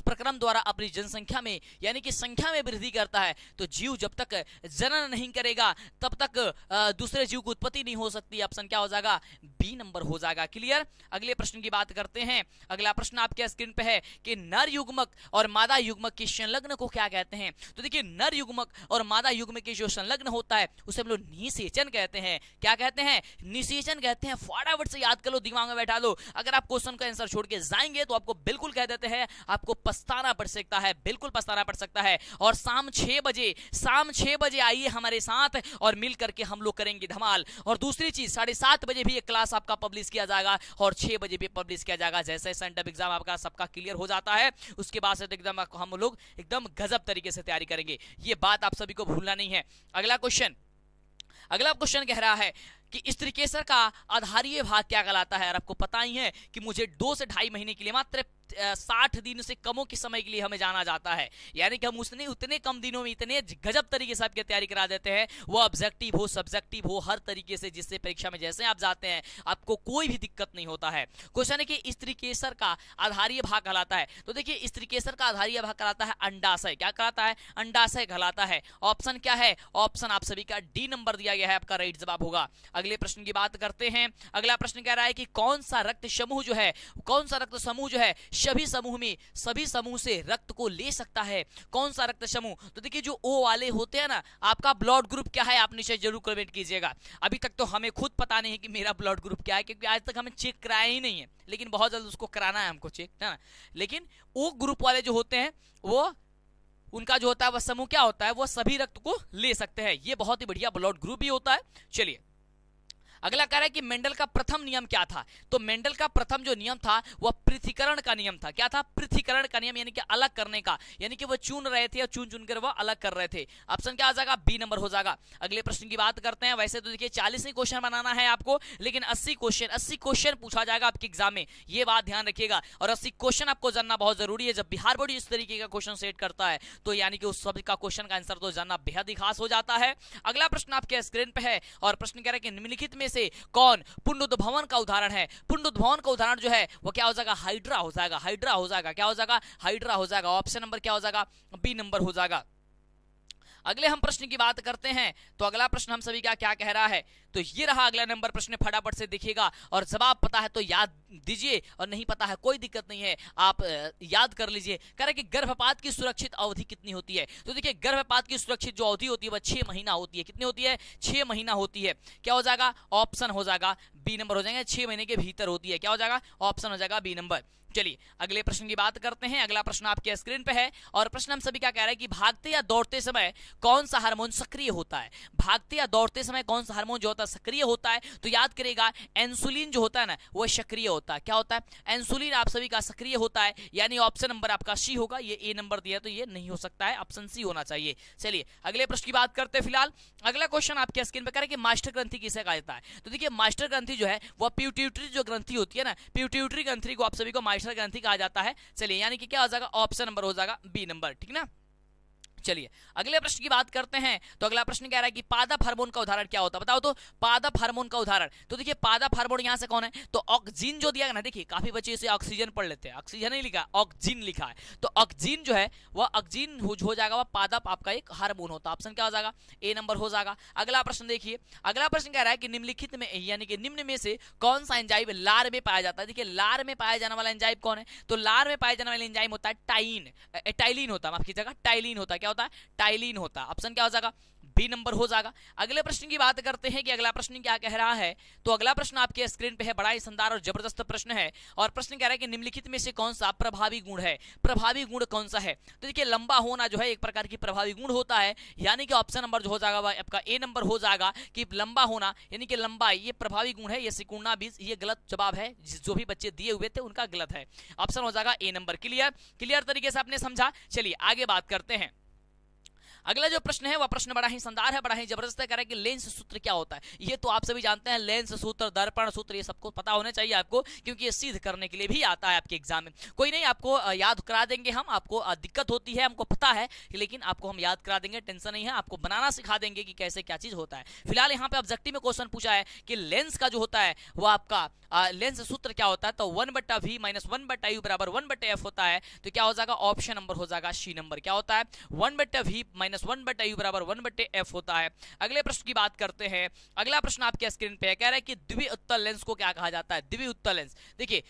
प्रक्रम द्वारा अपनी जनसंख्या में यानी कि संख्या में वृद्धि करता है। तो जीव जब तक जनन नहीं करेगा तब तक दूसरे जीव की उत्पत्ति नहीं हो सकती। ऑप्शन क्या हो जाएगा, बी नंबर हो जाएगा। क्लियर। अगले प्रश्न की बात करते हैं। अगला प्रश्न आपके स्क्रीन पे है कि नर युग्मक और मादा युग्मक के संलग्न को क्या कहते हैं। तो देखिए नर युग्मक और मादा युग्मक के जो संलग्न होता है उसे हम लोग निषेचन कहते हैं। क्या कहते हैं, निषेचन कहते हैं। फटाफट से याद कर लो, दिमाग में बैठा लो। अगर आप क्वेश्चन का आंसर छोड़ के जाएंगे तो आपको बिल्कुल कह देते हैं आपको पछताना पड़ सकता है, बिल्कुल पछताना पड़ सकता है। और शाम 6 बजे आइए हमारे साथ और मिल करके हम लोग करेंगे धमाल। और दूसरी चीज 7:30 बजे भी एक क्लास आपका पब्लिश किया जाएगा और 6 बजे भी पब्लिश किया जाएगा। जैसे सेंटअप एग्जाम आपका सबका क्लियर हो जाता है उसके बाद से एकदम हम लोग एकदम गजब तरीके से तैयारी करेंगे। ये बात आप सभी को भूलना नहीं है। अगला क्वेश्चन कह रहा है कि स्त्रीकेसर का आधारीय भाग क्या कहलाता है। और आपको पता ही है कि मुझे 2 से 2.5 महीने के लिए मात्र 60 दिन से कमों के समय के लिए हमें जाना जाता है। यानी कि हम उतने कम दिनों में इतने गजब तरीके से आपकी तैयारी करा देते हैं, वो ऑब्जेक्टिव हो सब्जेक्टिव हो हर तरीके से, जिससे परीक्षा में जैसे आप जाते हैं आपको कोई भी दिक्कत नहीं होता है। क्वेश्चन है कि स्त्रीकेसर का आधारीय भाग कहलाता है। तो देखिए स्त्रीकेसर का आधारीय भाग कहलाता है अंडाशय। क्या कहलाता है, अंडाशय कहलाता है। ऑप्शन क्या है, ऑप्शन आप सभी का डी नंबर दिया गया है, आपका राइट जवाब होगा। अगले प्रश्न की बात करते हैं। अगला प्रश्न कह रहा है कि कौन सा रक्त समूह जो है सभी समूह से रक्त को ले सकता है। कौन सा रक्त समूह, तो देखिए जो ओ वाले होते हैं ना, आपका ब्लड ग्रुप क्या है आप नीचे जरूर कमेंट कीजिएगा। अभी तक तो हमें खुद पता नहीं है कि मेरा ब्लड ग्रुप क्या है, क्योंकि आज तक हमें चेक कराया ही नहीं है, लेकिन बहुत जल्द उसको कराना है हमको चेक, है ना। लेकिन ओ ग्रुप वाले जो होते हैं वो उनका जो होता है वह समूह क्या होता है, वो सभी रक्त को ले सकते हैं। ये बहुत ही बढ़िया ब्लड ग्रुप भी होता है। चलिए अगला कह रहा है कि मेंडल का प्रथम नियम क्या था। तो मेंडल का प्रथम जो नियम था वह पृथक्करण का नियम था। क्या था, पृथक्करण का नियम, यानी कि अलग करने का, यानी कि वो चुन रहे थे और चुन कर वह अलग कर रहे थे। ऑप्शन क्या आ जाएगा, बी नंबर हो जाएगा। अगले प्रश्न की बात करते हैं। वैसे तो देखिए 40 ही क्वेश्चन बनाना है आपको, लेकिन 80 क्वेश्चन पूछा जाएगा आपके एग्जाम में, ये बात ध्यान रखिएगा। और 80 क्वेश्चन आपको जानना बहुत जरूरी है। जब बिहार बोर्ड इस तरीके का क्वेश्चन सेट करता है तो यानी कि उस सब का क्वेश्चन का आंसर तो जानना बेहद ही खास हो जाता है। अगला प्रश्न आपके स्क्रीन पे है और प्रश्न कह रहा है कि निम्नलिखित में से कौन पुनरुद्भवन का उदाहरण है। पुनरुद्भवन का उदाहरण जो है वो क्या हो जाएगा, हाइड्रा हो जाएगा। क्या हो जाएगा, हाइड्रा हो जाएगा। ऑप्शन नंबर क्या हो जाएगा, बी नंबर हो जाएगा। अगले हम प्रश्न की बात करते हैं। तो अगला प्रश्न हम सभी का क्या कह रहा है, तो ये रहा अगला नंबर प्रश्न। फटाफट से देखिएगा और जवाब पता है तो याद दीजिए और नहीं पता है कोई दिक्कत नहीं है, आप याद कर लीजिए। कह रहे कि गर्भपात की सुरक्षित अवधि कितनी होती है। तो देखिए गर्भपात की सुरक्षित जो अवधि होती है वह 6 महीना होती है। कितनी होती है, 6 महीना होती है। क्या हो जाएगा, ऑप्शन हो जाएगा बी नंबर हो जाएगा। 6 महीने के भीतर होती है। क्या हो जाएगा, ऑप्शन हो जाएगा बी नंबर। चलिए अगले प्रश्न की बात करते हैं। अगला प्रश्न आपके स्क्रीन पे है और प्रश्न हम सभी क्या कह रहा है कि भागते या दौड़ते समय कौन सा हार्मोन सक्रिय होता है। भागते या दौड़ते समय कौन सा हार्मोन जो होता है सक्रिय होता है। तो याद करेगा इंसुलिन जो होता है ना वो सक्रिय होता है। क्या होता है, इंसुलिन आप सभी का सक्रिय होता है, यानी ऑप्शन नंबर आपका सी होगा। ये ए नंबर दिया तो ये नहीं हो सकता है, ऑप्शन सी होना चाहिए। चलिए अगले प्रश्न की बात करते हैं। फिलहाल अगला क्वेश्चन आपके स्क्रीन पे कह रहा है कि मास्टर ग्रंथि किसे कहा जाता है। तो देखिए मास्टर ग्रंथि जो है वह पिट्यूटरी जो ग्रंथि होती है ना, पिट्यूटरी ग्रंथि को आप सभी को मास्टर ग्रंथि कहा जाता है। चलिए यानी कि क्या हो जाएगा, ऑप्शन नंबर हो जाएगा बी नंबर, ठीक ना। चलिए अगले प्रश्न की बात करते हैं। तो अगला प्रश्न कह रहा है कि पादप हार्मोन का उदाहरण क्या होता है, बताओ तो पादप हार्मोन का उदाहरण। तो देखिए पादप हार्मोन यहां से कौन है, तो ऑक्सीजन जो दिया गया ना, देखिए काफी बच्चे इसे ऑक्सीजन पढ़ लेते हैं, ऑक्सीजन नहीं लिखा, ऑक्सीजन लिखा है। तो ऑक्सीजन जो है वह ऑक्सीजन हो जाएगा, वह पादप आपका एक हार्मोन होता है। ऑप्शन क्या हो जाएगा, ए नंबर हो जाएगा। अगला प्रश्न देखिए, अगला प्रश्न कह रहा है कि निम्नलिखित में यानी कि निम्न में से कौन सा एंजाइम लार में पाया जाता है। देखिए लार में पाया जाने वाला एंजाइम कौन है, तो लार में पाया जाने वाला एंजाइम होता है टाइलिन होता है, माफ कीजिएगा टाइलिन होता है। क्या होता है, टाइलिन होता है। ऑप्शन क्या हो जाएगा, बी नंबर हो जाएगा। अगले प्रश्न की बात करते हैं कि अगला प्रश्न क्या कह रहा है। तो अगला प्रश्न आपके स्क्रीन पे है, बड़ा ही शानदार और जबरदस्त प्रश्न है और प्रश्न कह रहा है कि निम्नलिखित में से कौन सा प्रभावी गुण है। प्रभावी गुण कौन सा है, तो देखिए लंबा होना जो है एक प्रकार की प्रभावी गुण होता है, यानी कि ऑप्शन नंबर जो हो जाएगा वह आपका ए नंबर हो जाएगा कि लंबा होना यानी कि लंबाई ये प्रभावी गुण है। ये सिकुड़ना भी ये गलत जवाब है, जो भी बच्चे दिए हुए थे उनका गलत है। ऑप्शन हो जाएगा ए नंबर। क्लियर तरीके से आपने समझा। चलिए आगे बात करते हैं। अगला जो प्रश्न है वह प्रश्न बड़ा ही शानदार है, बड़ा ही जबरदस्त है। कह रहा है कि लेंस सूत्र क्या होता है। ये तो आप सभी जानते हैं, लेंस सूत्र, दर्पण सूत्र, ये सबको पता होना चाहिए आपको, क्योंकि ये सिद्ध करने के लिए भी आता है आपके एग्जाम में। कोई नहीं, आपको याद करा देंगे हम, आपको दिक्कत होती है हमको पता है, लेकिन आपको हम याद करा देंगे, टेंशन नहीं है। आपको बनाना सिखा देंगे कि कैसे क्या चीज होता है। फिलहाल यहाँ पे ऑब्जेक्टिव में क्वेश्चन पूछा है कि लेंस का जो होता है वो आपका लेंस सूत्र क्या होता है, तो 1/v माइनस 1/u बराबर 1/f होता है। तो क्या हो जाएगा, ऑप्शन नंबर हो जाएगा सी नंबर। क्या होता है, 1/v माइनस 1/u बराबर 1/f होता है। अगले प्रश्न की बात करते हैं। अगला प्रश्न आपके स्क्रीन पे है, कह रहा है कि द्विउत्तल लेंस को क्या कहा जाता है। द्विउत्तल लेंस, देखिए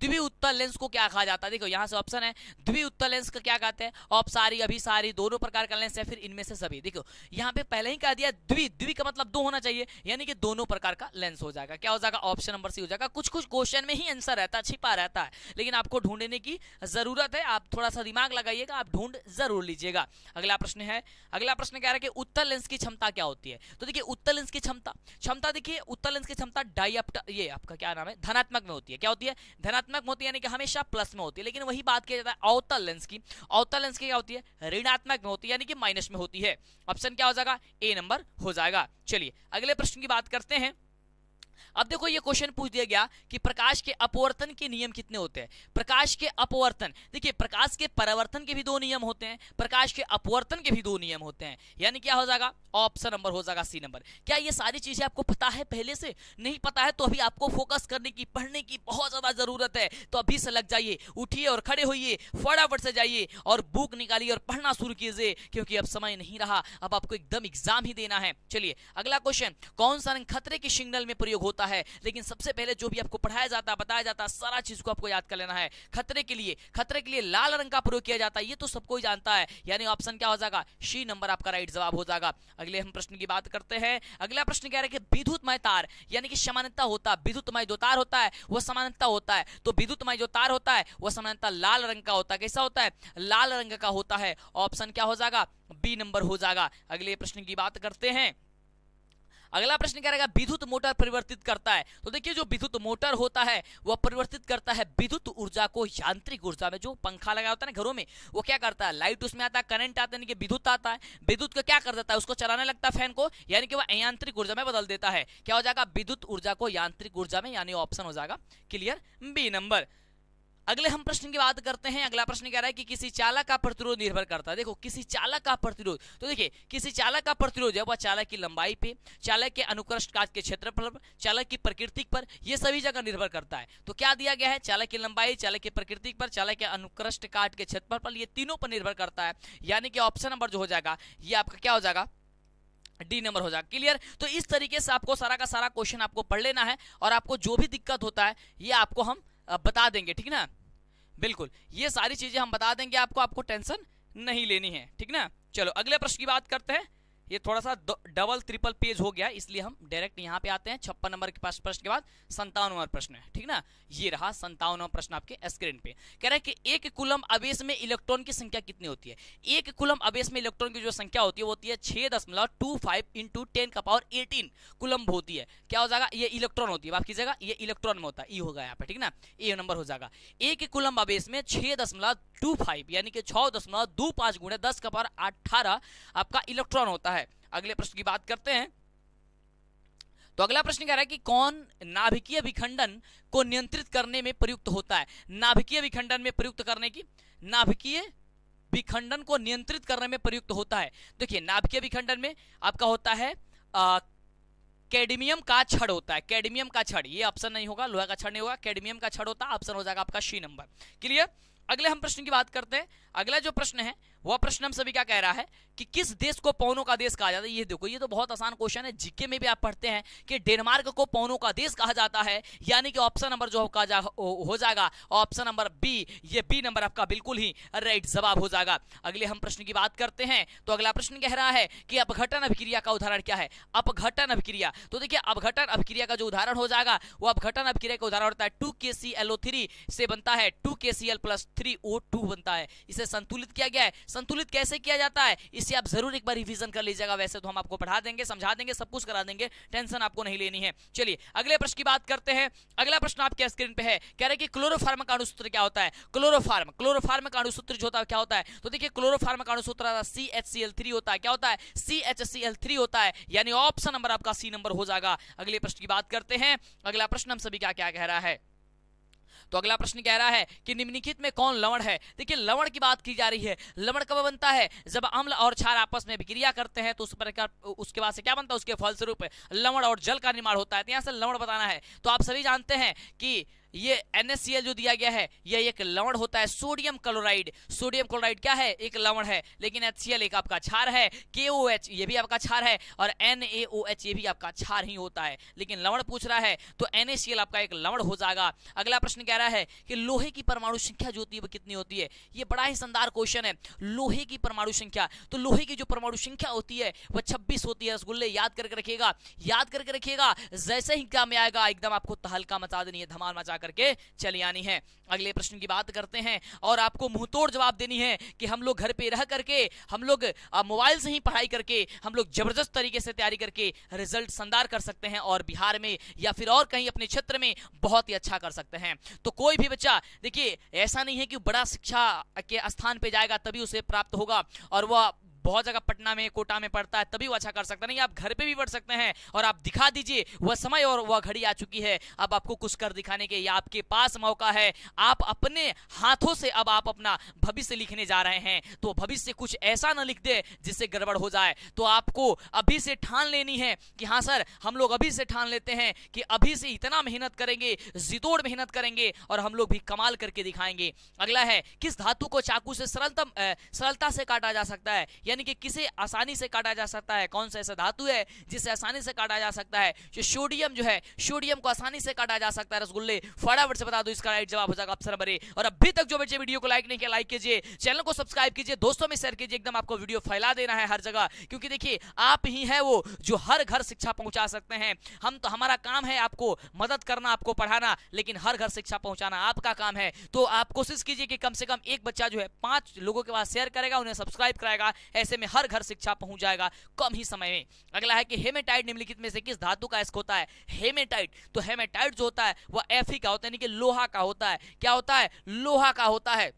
द्विउत्तल लेंस को क्या कहा जाता है। देखो यहां से ऑप्शन है, द्विउत्तल लेंस का क्या कहते हैं, अपसारी, अभिसारी, दोनों प्रकार का लेंस है, फिर इनमें से सभी। देखो यहां पे पहले ही कह दिया द्वि का मतलब दो होना चाहिए, यानी कि दोनों प्रकार का लेंस हो जाएगा। क्या हो जाएगा, ऑप्शन नंबर सी हो जाएगा। कुछ कुछ क्वेश्चन में ही आंसर रहता है, छिपा रहता है, लेकिन आपको ढूंढने की जरूरत है। आप थोड़ा सा दिमाग लगाइएगा, आप ढूंढ जरूर लीजिएगा। अगला प्रश्न है, अगला प्रश्न कह रहा है कि उत्तल लेंस की क्षमता क्या होती है। तो देखिए उत्तल लेंस की क्षमता देखिए, उत्तल लेंस की क्षमता डायऑप्टर, ये आपका क्या नाम है, धनात्मक में होती है। क्या होती है, धनात्मक में होती है, यानी कि हमेशा प्लस में होती है। लेकिन वही बात किया जाता है अवतल लेंस की, अवतल लेंस की क्या होती है, ऋणात्मक में होती है, यानी कि माइनस में होती है। ऑप्शन क्या हो जाएगा, ए नंबर हो जाएगा। चलिए अगले प्रश्न की बात करते हैं। अब देखो ये क्वेश्चन पूछ दिया गया कि प्रकाश के अपवर्तन के नियम कितने होते हैं। प्रकाश के अपवर्तन, देखिए प्रकाश के परावर्तन के भी दो नियम होते हैं, प्रकाश के अपवर्तन के भी दो नियम होते हैं, यानी क्या हो जाएगा, ऑप्शन नंबर हो जाएगा सी नंबर। क्या ये सारी चीजें आपको पता है पहले से? नहीं पता है तो अभी आपको फोकस करने की, पढ़ने की बहुत ज्यादा जरूरत है। तो अभी से लग जाइए, उठिए और खड़े होइए, फटाफट से जाइए और बुक निकालिए और पढ़ना शुरू कीजिए, क्योंकि अब समय नहीं रहा, अब आपको एकदम एग्जाम ही देना है। चलिए अगला क्वेश्चन, कौन सा रंग खतरे के सिग्नल में प्रयोग होता है। लेकिन सबसे पहले जो भी आपको पढ़ाया जाता है, बताया जाता है, सारा चीज को आपको याद कर लेना है। खतरे के लिए लाल रंग का प्रयोग किया जाता है, ये तो सबको ही जानता है, यानी ऑप्शन क्या हो जाएगा, सी नंबर आपका राइट जवाब हो जाएगा। अगले हम प्रश्न की बात करते हैं। अगला प्रश्न कह रहा है कि विद्युतमय तार, यानी कि समानता होता है, विद्युतमय जो तार होता है वह समानता होता है, तो विद्युतमय जो तार होता है वह समानता लाल रंग का होता है। कैसा होता है, लाल रंग का होता है। ऑप्शन क्या हो जाएगा, बी नंबर हो जाएगा। अगले प्रश्न की बात करते हैं। अगला प्रश्न क्या रहेगा, विद्युत मोटर परिवर्तित करता है। तो देखिए जो विद्युत मोटर होता है वह परिवर्तित करता है विद्युत ऊर्जा को यांत्रिक ऊर्जा में। जो पंखा लगा होता है ना घरों में, वो क्या करता है, लाइट उसमें आता है, करंट आता है, यानी कि विद्युत आता है, विद्युत को क्या कर देता है, उसको चलाने लगता है फैन को, यानी कि वह यांत्रिक ऊर्जा में बदल देता है। क्या हो जाएगा, विद्युत ऊर्जा को यांत्रिक ऊर्जा में, यानी ऑप्शन हो जाएगा क्लियर, बी नंबर। अगले हम प्रश्न की बात करते हैं। अगला प्रश्न कह रहा है कि किसी चालक का प्रतिरोध निर्भर करता है। देखो किसी चालक का प्रतिरोध, तो देखिए किसी चालक का प्रतिरोध है वह चालक की लंबाई पे, चालक के अनुकृष्ट काट के क्षेत्रफल पर, चालक की प्रकृति पर, ये सभी जगह निर्भर करता है। तो क्या दिया गया है, चालक की लंबाई, चालक की प्रकृति पर, चालक के अनुकृष्ट काट के क्षेत्रफल पर, ये तीनों पर निर्भर करता है, यानी कि ऑप्शन नंबर जो हो जाएगा ये आपका क्या हो जाएगा, डी नंबर हो जाएगा। क्लियर। तो इस तरीके से आपको सारा का सारा क्वेश्चन आपको पढ़ लेना है, और आपको जो भी दिक्कत होता है ये आपको हम बता देंगे, ठीक ना, बिल्कुल ये सारी चीजें हम बता देंगे आपको, आपको टेंशन नहीं लेनी है, ठीक ना। चलो अगले प्रश्न की बात करते हैं। ये थोड़ा सा डबल ट्रिपल पेज हो गया, इसलिए हम डायरेक्ट यहाँ पे आते हैं। 56 नंबर के पास प्रश्न के बाद 57 नंबर प्रश्न है, ठीक ना। ये रहा 57 नंबर प्रश्न आपके स्क्रीन पे। कह रहा है कि एक कूलम आवेश में इलेक्ट्रॉन की संख्या कितनी होती है। एक कूलम आवेश में इलेक्ट्रॉन की जो संख्या होती है वो होती है 6.25 इंटू 10⁻18 कूलम होती है। क्या हो जाएगा, ये इलेक्ट्रॉन होती है, माफ कीजिएगा ये इलेक्ट्रॉन में होता है, ई होगा यहाँ पे, ठीक ना, ए नंबर हो जाएगा। एक कूलम आवेश में 6.25 यानी कि 6.25 गुणे 10⁻18 आपका इलेक्ट्रॉन होता है। अगले प्रश्न की बात करते हैं। तो अगला प्रश्न कह रहा है कि कौन नाभिकीय विखंडन को नियंत्रित करने में प्रयुक्त होता है। नाभिकीय विखंडन में प्रयुक्त करने की, नाभिकीय विखंडन को नियंत्रित करने में प्रयुक्त होता है। देखिए नाभिकीय विखंडन में आपका होता है कैडमियम का छड़ होता है, कैडमियम का छड़, ये ऑप्शन नहीं होगा, लोहा का छड़ नहीं होगा, कैडमियम का छड़ होता है, ऑप्शन हो जाएगा आपका सी नंबर। क्लियर। अगले हम प्रश्न की बात करते हैं। अगला जो प्रश्न है वह प्रश्न हम सभी क्या कह रहा है कि किस देश को पौनों का देश कहा जाता है। ये देखो ये तो बहुत आसान क्वेश्चन है, जीके में भी आप पढ़ते हैं कि डेनमार्क को पौनों का देश कहा जाता है, यानी कि ऑप्शन नंबर जो हो जाएगा ऑप्शन नंबर बी, ये बी नंबर आपका बिल्कुल ही राइट जवाब हो जाएगा। अगले हम प्रश्न की बात करते हैं। तो अगला प्रश्न कह रहा है कि अपघटन अभिक्रिया का उदाहरण क्या है। अपघटन अभिक्रिया, तो देखिए अपघटन अभिक्रिया का जो उदाहरण हो जाएगा वो अपघटन अभिक्रिया का उदाहरण होता है 2KClO3 से बनता है 2KCl+3O2 बनता है, इसे इसे संतुलित किया गया है। संतुलित कैसे किया जाता है इसे आप जरूर एक बार रिवीजन कर लीजिएगा। वैसे तो हम आपको पढ़ा देंगे, समझा देंगे, सब कुछ करा देंगे, टेंशन आपको नहीं लेनी है। चलिए अगले प्रश्न की बात करते हैं। अगला प्रश्न आपके स्क्रीन पे है, कह रहे कि क्लोरोफार्म का अणुसूत्र क्या होता है। क्लोरोफार्म का अणुसूत्र जो होता है क्या होता है, तो देखिए क्लोरोफार्म का अणुसूत्र CHCl3 होता है। क्या होता है, CHCl3 होता है, यानी ऑप्शन नंबर आपका सी नंबर हो जाएगा। अगले प्रश्न की बात करते हैं। अगला प्रश्न हम सभी का क्या कह रहा है, तो अगला प्रश्न कह रहा है कि निम्नलिखित में कौन लवण है। देखिए लवण की बात की जा रही है। लवण कब बनता है, जब अम्ल और क्षार आपस में विक्रिया करते हैं तो उस प्रकार उसके बाद से क्या बनता है, उसके फलस्वरूप लवण और जल का निर्माण होता है। तो यहां से लवण बताना है। तो आप सभी जानते हैं कि ये NaCl जो दिया गया है यह एक लवण होता है। सोडियम क्लोराइड, सोडियम क्लोराइड क्या है, एक लवण है। लेकिन HCl एक आपका क्षार है। KOH ये भी आपका क्षार है और NaOH ये भी आपका क्षार ही होता है। लेकिन लवण पूछ रहा है तो NaCl आपका एक लवण हो जाएगा। अगला प्रश्न कह रहा है कि लोहे की परमाणु संख्या जो होती है वो कितनी होती है। ये बड़ा ही शानदार क्वेश्चन है। लोहे की परमाणु संख्या, तो लोहे की जो परमाणु संख्या होती है वह 26 होती है। रसगुल्ले याद करके रखिएगा, याद करके रखिएगा। जैसे ही काम में आएगा एकदम आपको तहलका मचा देनी है, धमाल मचा करके चली आनी है। अगले प्रश्न की बात करते हैं और आपको मुंहतोड़ जवाब देनी है कि हम लोग घर पे रह करके, हम लोग मोबाइल से ही पढ़ाई करके, हम लोग जबरदस्त तरीके से तैयारी करके रिजल्ट शानदार कर सकते हैं और बिहार में या फिर और कहीं अपने क्षेत्र में बहुत ही अच्छा कर सकते हैं। तो कोई भी बच्चा देखिए ऐसा नहीं है कि बड़ा शिक्षा के स्थान पे जाएगा तभी उसे प्राप्त होगा और वह बहुत जगह पटना में, कोटा में पढ़ता है तभी वो अच्छा कर सकता नहीं। आप घर पे भी पढ़ सकते हैं और आप दिखा दीजिए। वह समय और वह घड़ी आ चुकी है अब आपको कुछ कर दिखाने के, या आपके पास मौका है। आप अपने हाथों से अब आप अपना भविष्य लिखने जा रहे हैं। तो भविष्य कुछ ऐसा ना लिख दे जिससे गड़बड़ हो जाए। तो आपको अभी से ठान लेनी है कि हाँ सर, हम लोग अभी से ठान लेते हैं कि अभी से इतना मेहनत करेंगे, जितोड़ मेहनत करेंगे और हम लोग भी कमाल करके दिखाएंगे। अगला है, किस धातु को चाकू से सरलता से काटा जा सकता है, यानी कि किसे आसानी से काटा जा सकता है। कौन सा ऐसा धातु है जिसे आसानी से काटा जा सकता है, जो सोडियम जो है, सोडियम को आसानी से काटा जा सकता है। रसगुल्ले फटाफट से बता दो, इसका राइट जवाब हो जाएगा ऑप्शन नंबर ए। और अभी तक जो बच्चे वीडियो को लाइक नहीं किया, लाइक कीजिए, चैनल को सब्सक्राइब कीजिए, दोस्तों में शेयर कीजिए। एकदम आपको वीडियो फैला देना है हर जगह, क्योंकि देखिए आप ही है वो जो हर घर शिक्षा पहुंचा सकते हैं। हम तो, हमारा काम है आपको मदद करना, आपको पढ़ाना, लेकिन हर घर शिक्षा पहुंचाना आपका काम है। तो आप कोशिश कीजिए कि कम से कम एक बच्चा जो है 5 लोगों के पास शेयर करेगा, उन्हें सब्सक्राइब कराएगा। ऐसे में हर घर शिक्षा पहुंच जाएगा कम ही समय में। अगला है कि हेमेटाइट निम्नलिखित में से किस धातु का अयस्क होता है। हेमेटाइट, तो हेमेटाइट जो होता है वह Fe का होता है, यानी कि लोहा का होता है। क्या होता है, लोहा का होता है।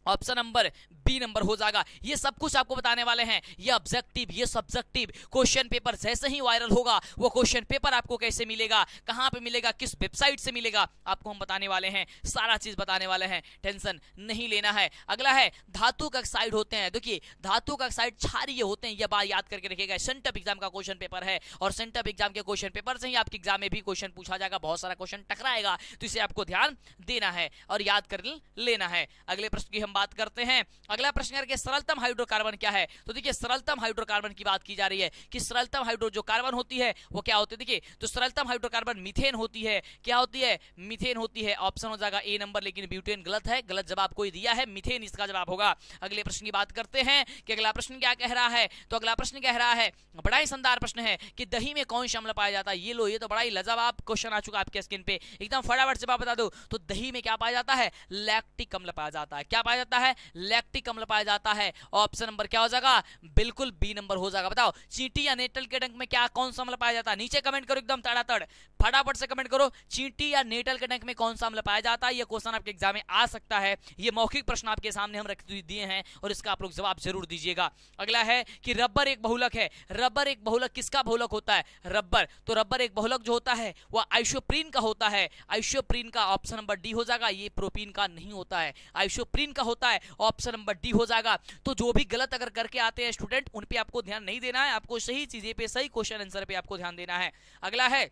ऑप्शन नंबर बी नंबर हो जाएगा। ये सब कुछ आपको बताने वाले हैं। ये ऑब्जेक्टिव, ये सब्जेक्टिव क्वेश्चन पेपर जैसे ही वायरल होगा वो क्वेश्चन पेपर आपको कैसे मिलेगा, कहां पे मिलेगा, किस वेबसाइट से मिलेगा, आपको हम बताने वाले हैं। सारा चीज बताने वाले हैं, टेंशन नहीं लेना है। अगला है, धातु का ऑक्साइड होते हैं। देखिए धातु का ऑक्साइड क्षारीय होते हैं, यह बात याद करके रखिएगा। सेंटअप एग्जाम का क्वेश्चन पेपर है और सेंटअप एग्जाम के क्वेश्चन पेपर से ही आपके एग्जाम में भी क्वेश्चन पूछा जाएगा। बहुत सारा क्वेश्चन टकराएगा, तो इसे आपको ध्यान देना है और याद कर लेना है। अगले प्रश्न की हम बात करते हैं। अगला प्रश्न करके सरलतम हाइड्रोकार्बन क्या है। तो देखिए सरलतम हाइड्रोकार्बन की बात की जा रही है कि सरलतम हाइड्रो जो कार्बन होती है वो क्या होती है। देखिए तो सरलतम हाइड्रोकार्बन मीथेन होती है। क्या होती है, मीथेन होती है। ऑप्शन हो जाएगा ए नंबर, लेकिन ब्यूटेन गलत है, गलत जवाब कोई दिया है, मीथेन इसका जवाब होगा। अगले प्रश्न की बात करते हैं कि अगला प्रश्न क्या कह रहा है। तो अगला प्रश्न कह रहा है, बड़ा ही शानदार प्रश्न है कि दही में कौन सा अम्ल पाया जाता है। ये लो, ये तो बड़ा ही लाजवाब क्वेश्चन आ चुका आपके स्क्रीन पे, एकदम फटाफट से बता दो। तो दही में क्या पाया जाता है, लैक्टिक अम्ल पाया जाता है। क्या पाया जाता है, लैक्टिक अम्ल पाया जाता है। ऑप्शन नंबर क्या हो जाएगा, बिल्कुल बी नंबर हो जाएगा। बताओ चींटी या नेटल के डंक में क्या, कौन सा अम्ल पाया जाता है। नीचे कमेंट करो एकदम तड़ातड़, फटाफट से कमेंट करो, चींटी या नेटल के डंक में कौन सा अम्ल पाया जाता है। ये क्वेश्चन आपके एग्जाम में आ सकता है। ये मौखिक प्रश्न आपके सामने हम रख दिए हैं और इसका आप लोग जवाब जरूर दीजिएगा। अगला है कि रबर एक बहुलक है। रबर एक बहुलक किसका बहुलक होता है, रबर। तो रबर एक बहुलक जो होता है वह आइसोप्रीन का होता है। आइसोप्रीन का ऑप्शन नंबर डी हो जाएगा। ये प्रोपीन का नहीं होता है, आइसोप्रीन का होता है। ऑप्शन नंबर डी हो जाएगा। तो जो भी गलत अगर करके आते हैं स्टूडेंट, उन पे आपको ध्यान नहीं देना है, आपको सही चीजें पे, सही क्वेश्चन आंसर पे आपको ध्यान देना है। अगला है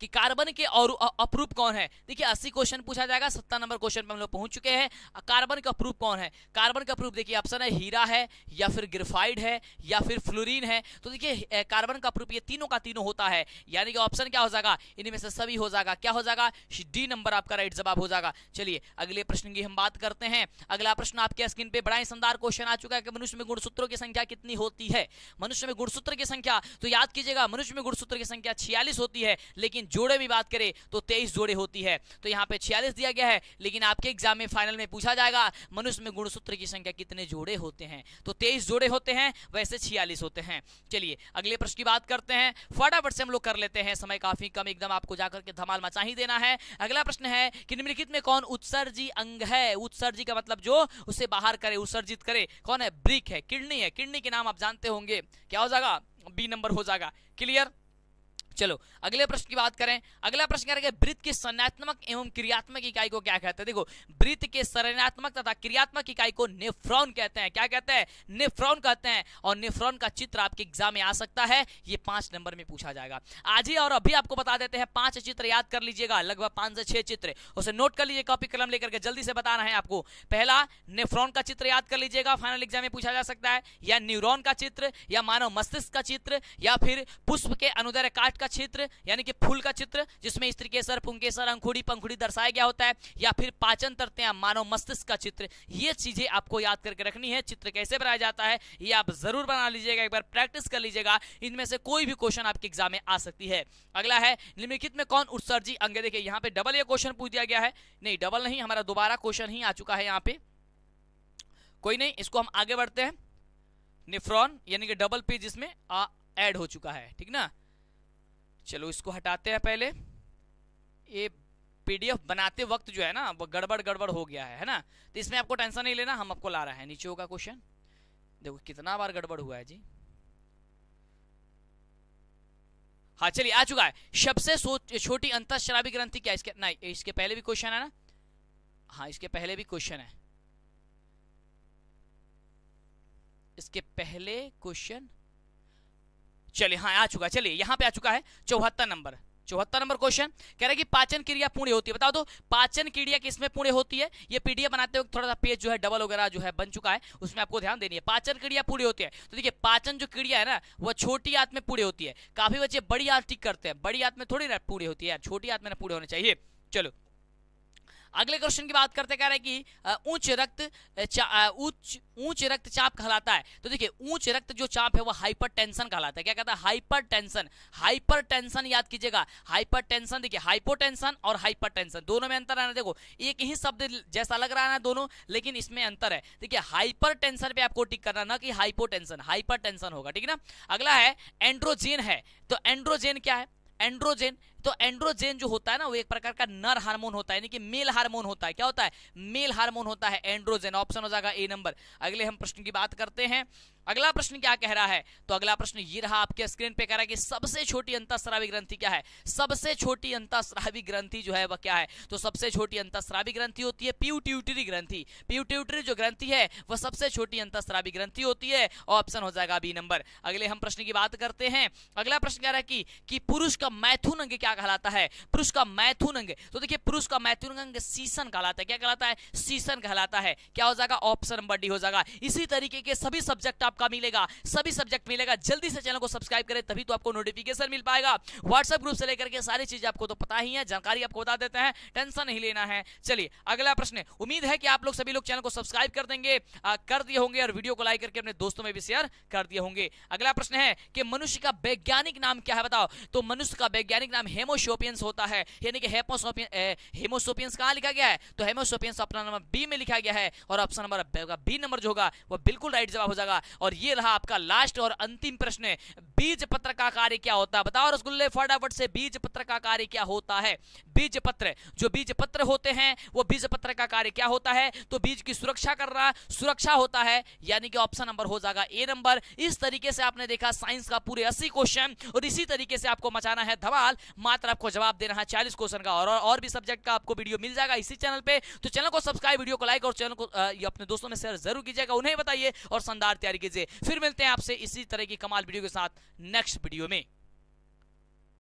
कि कार्बन के और अप्रूप कौन है। देखिए 80 क्वेश्चन पूछा जाएगा, 70 नंबर क्वेश्चन पे हम लोग पहुंच चुके हैं। कार्बन का अप्रूप कौन है। कार्बन का अप्रूप देखिए ऑप्शन है हीरा है, या फिर ग्रेफाइट है, या फिर फ्लोरीन है। तो देखिए कार्बन का अप्रूप ये तीनों का तीनों होता है, यानी कि ऑप्शन क्या हो जाएगा, इनमें से सभी हो जाएगा। क्या हो जाएगा, डी नंबर आपका राइट जवाब हो जाएगा। चलिए अगले प्रश्न की हम बात करते हैं। अगला प्रश्न आपके स्क्रीन पे बड़ा ही शानदार क्वेश्चन आ चुका है कि मनुष्य में गुणसूत्रों की संख्या कितनी होती है। मनुष्य में गुणसूत्र की संख्या, तो याद कीजिएगा मनुष्य में गुणसूत्र की संख्या 46 होती है, लेकिन जोड़े में बात करें तो 23 जोड़े होती है। तो यहाँ पे 46 दिया गया है, लेकिन आपके एग्जाम में फाइनल में पूछा जाएगा मनुष्य में गुणसूत्र की संख्या कितने जोड़े होते हैं, तो 23 जोड़े होते हैं, वैसे 46 होते हैं। चलिए अगले प्रश्न की बात करते हैं, फटाफट से हम लोग कर लेते हैं, समय काफी कम, एकदम आपको जाकर के धमाल मचा ही देना है। अगला प्रश्न है कि निम्नलिखित में कौन उत्सर्जी अंग है? उत्सर्जी का मतलब जो उसे बाहर करे, उत्सर्जित करे, कौन है? ब्रिक है, किडनी है। किडनी के नाम आप जानते होंगे, क्या हो जाएगा? बी नंबर हो जाएगा। क्लियर? चलो अगले प्रश्न की बात करें। अगला प्रश्न करेंगे वृत्त की संरचनात्मक एवं क्रियात्मक इकाई को क्या कहते हैं? देखो वृत्त के संरचनात्मक तथा क्रियात्मक इकाई को नेफ्रॉन कहते हैं। क्या कहते हैं? नेफ्रॉन कहते हैं। और नेफ्रॉन का चित्र आपके एग्जाम में आ सकता है, ये 5 नंबर में पूछा जाएगा। आज ही और अभी आपको बता देते हैं, 5 चित्र याद कर लीजिएगा, लगभग 5 से 6 चित्र, उसे नोट कर लीजिए कॉपी कलम लेकर के, जल्दी से बता रहे हैं आपको। पहला नेफ्रॉन का चित्र याद कर लीजिएगा, फाइनल एग्जाम में पूछा जा सकता है, या न्यूरॉन का चित्र, या मानव मस्तिष्क का चित्र, या फिर पुष्प के अनुदैर्घ्य काट का चित्र, यानी कि फूल का चित्र जिसमें स्त्री केसर, पुंकेसर, अंकुड़ी, पंखुड़ी दर्शाया गया होता है, या फिर पाचन तंत्र मानव मस्तिष्क का चित्र। ये चीजें आपको याद करके रखनी है। चित्र कैसे बनाया जाता है ये आप जरूर बना लीजिएगा, एक बार प्रैक्टिस कर लीजिएगा, इनमें से कोई भी क्वेश्चन आपके एग्जाम में आ सकती है। अगला है निम्नलिखित में कौन उत्सर्जी अंग है? देखिए यहाँ पे डबल ये क्वेश्चन पूछ दिया गया है, नहीं डबल नहीं, हमारा दोबारा क्वेश्चन ही आ चुका है यहाँ पे, कोई नहीं, इसको हम आगे बढ़ते हैं। नेफ्रॉन यानी कि डबल पेज इसमें ऐड हो चुका है, ठीक ना। चलो इसको हटाते हैं। पहले ये पीडीएफ बनाते वक्त जो है ना वो गड़बड़ हो गया है ना, तो इसमें आपको टेंशन नहीं लेना, हम आपको ला रहे हैं। नीचे होगा क्वेश्चन, देखो कितना बार गड़बड़ हुआ है जी। हाँ चलिए आ चुका है। सबसे छोटी अंतःस्रावी ग्रंथि क्या? इसके नहीं, इसके पहले भी क्वेश्चन है ना, हाँ इसके पहले भी क्वेश्चन है, इसके पहले क्वेश्चन, चलिए हाँ आ चुका है। चलिए यहाँ पे आ चुका है 74 नंबर क्वेश्चन। कह रहा है कि पाचन क्रिया पूर्ण होती है, बताओ तो पाचन क्रिया किसमें पूर्ण होती है? ये पीडीएफ बनाते वक्त थोड़ा सा पेज जो है डबल वगैरह जो है बन चुका है, उसमें आपको ध्यान देनी है। पाचन क्रिया पूरी होती है, तो देखिए पाचन जो क्रिया है ना वो छोटी आंत में पूरी होती है। काफी बच्चे बड़ी आंत टिक करते हैं, बड़ी आंत में थोड़ी पूरी होती है, छोटी आंत में पूरी होनी चाहिए। चलो अगले क्वेश्चन की बात करते, कह रहे हैं कि उच्च रक्तचाप कहलाता है। तो देखिए उच्च रक्त जो चाप है वो हाइपरटेंशन कहलाता है। क्या कहता है? हाइपरटेंशन। हाइपरटेंशन याद कीजिएगा, हाइपरटेंशन। देखिए हाइपोटेंशन और हाइपरटेंशन दोनों में अंतर है ना, देखो एक ही शब्द जैसा लग रहा है ना दोनों, लेकिन इसमें अंतर है। देखिए हाइपरटेंशन पे आपको टिक करना, ना कि हाइपोटेंशन, हाइपरटेंशन होगा, ठीक है ना। अगला है एंड्रोजेन है, तो एंड्रोजेन क्या है? एंड्रोजेन, तो एंड्रोजेन जो होता है ना वो एक प्रकार का नर हार्मोन होता है, यानी कि मेल हार्मोन होता है। क्या होता है? मेल हार्मोन होता है एंड्रोजेन। ऑप्शन हो जाएगा ए नंबर। अगले हम प्रश्न की बात करते हैं। अगला प्रश्न क्या कह रहा है? तो अगला प्रश्न ये रहा आपके स्क्रीन पे, कह रहा है कि सबसे छोटी अंतःस्रावी ग्रंथि क्या है? सबसे छोटी अंतःस्रावी ग्रंथि जो है वह क्या है? तो सबसे छोटी अंतःस्रावी ग्रंथि होती है पिट्यूटरी ग्रंथि। पिट्यूटरी जो ग्रंथि है वह सबसे छोटी अंतःस्रावी ग्रंथि होती है। ऑप्शन हो जाएगा बी नंबर। अगले हम प्रश्न की बात करते हैं। अगला प्रश्न कह रहा है कि पुरुष का मैथुन अंग क्या कहलाता है? पुरुष का मैथुन अंग, तो देखिए पुरुष का मैथुन अंग सीसन कहलाता है। क्या कहलाता है? सीसन कहलाता है। क्या हो जाएगा? ऑप्शन नंबर डी हो जाएगा। इसी तरीके के सभी सब्जेक्ट आपका मिलेगा, सभी सब्जेक्ट मिलेगा। जल्दी से चैनल को सब्सक्राइब करें, तभी तो आपको नोटिफिकेशन मिल पाएगा। व्हाट्सएप ग्रुप से लेकर के सारी चीजें आपको तो पता ही है, जानकारी आपको बता देते हैं, टेंशन नहीं लेना है। चलिए अगला प्रश्न, उम्मीद है कि आप लोग सभी लोग चैनल को सब्सक्राइब कर देंगे, कर दिए होंगे, और वीडियो को लाइक करके अपने दोस्तों में भी शेयर कर दिए होंगे। अगला प्रश्न है कि मनुष्य का वैज्ञानिक नाम क्या है? बताओ तो मनुष्य का वैज्ञानिक नाम हेमोसोपियंस होता है, यानी कि हेमोसोपियंस कहां लिखा गया है? तो हेमोसोपियंस ऑप्शन नंबर बी में लिखा गया है, और ऑप्शन नंबर बी नंबर जो होगा वो बिल्कुल राइट जवाब हो जाएगा। और ये रहा आपका लास्ट और अंतिम प्रश्न, बीज पत्र का कार्य क्या होता है? बताओ रसगुल्ले फटाफट से, बीज पत्र का कार्य क्या होता है? बीज पत्र, जो बीज पत्र होते हैं वो बीज पत्र का कार्य क्या होता है? तो बीज की सुरक्षा करना, सुरक्षा होता है, यानी कि ऑप्शन नंबर हो जाएगा ए नंबर। इस तरीके से आपने देखा साइंस का पूरे 80 क्वेश्चन, और इसी तरीके से आपको मचाना है धमाल। मात्र आपको जवाब देना है 40 क्वेश्चन का, और भी सब्जेक्ट का आपको वीडियो मिल जाएगा इसी चैनल पे। तो चैनल को सब्सक्राइब, वीडियो को लाइक, और चैनल को अपने दोस्तों में शेयर जरूर कीजिएगा, उन्हें बताइए और शानदार तैयारी कीजिए। फिर मिलते हैं आपसे इसी तरह की कमाल वीडियो के साथ नेक्स्ट वीडियो में।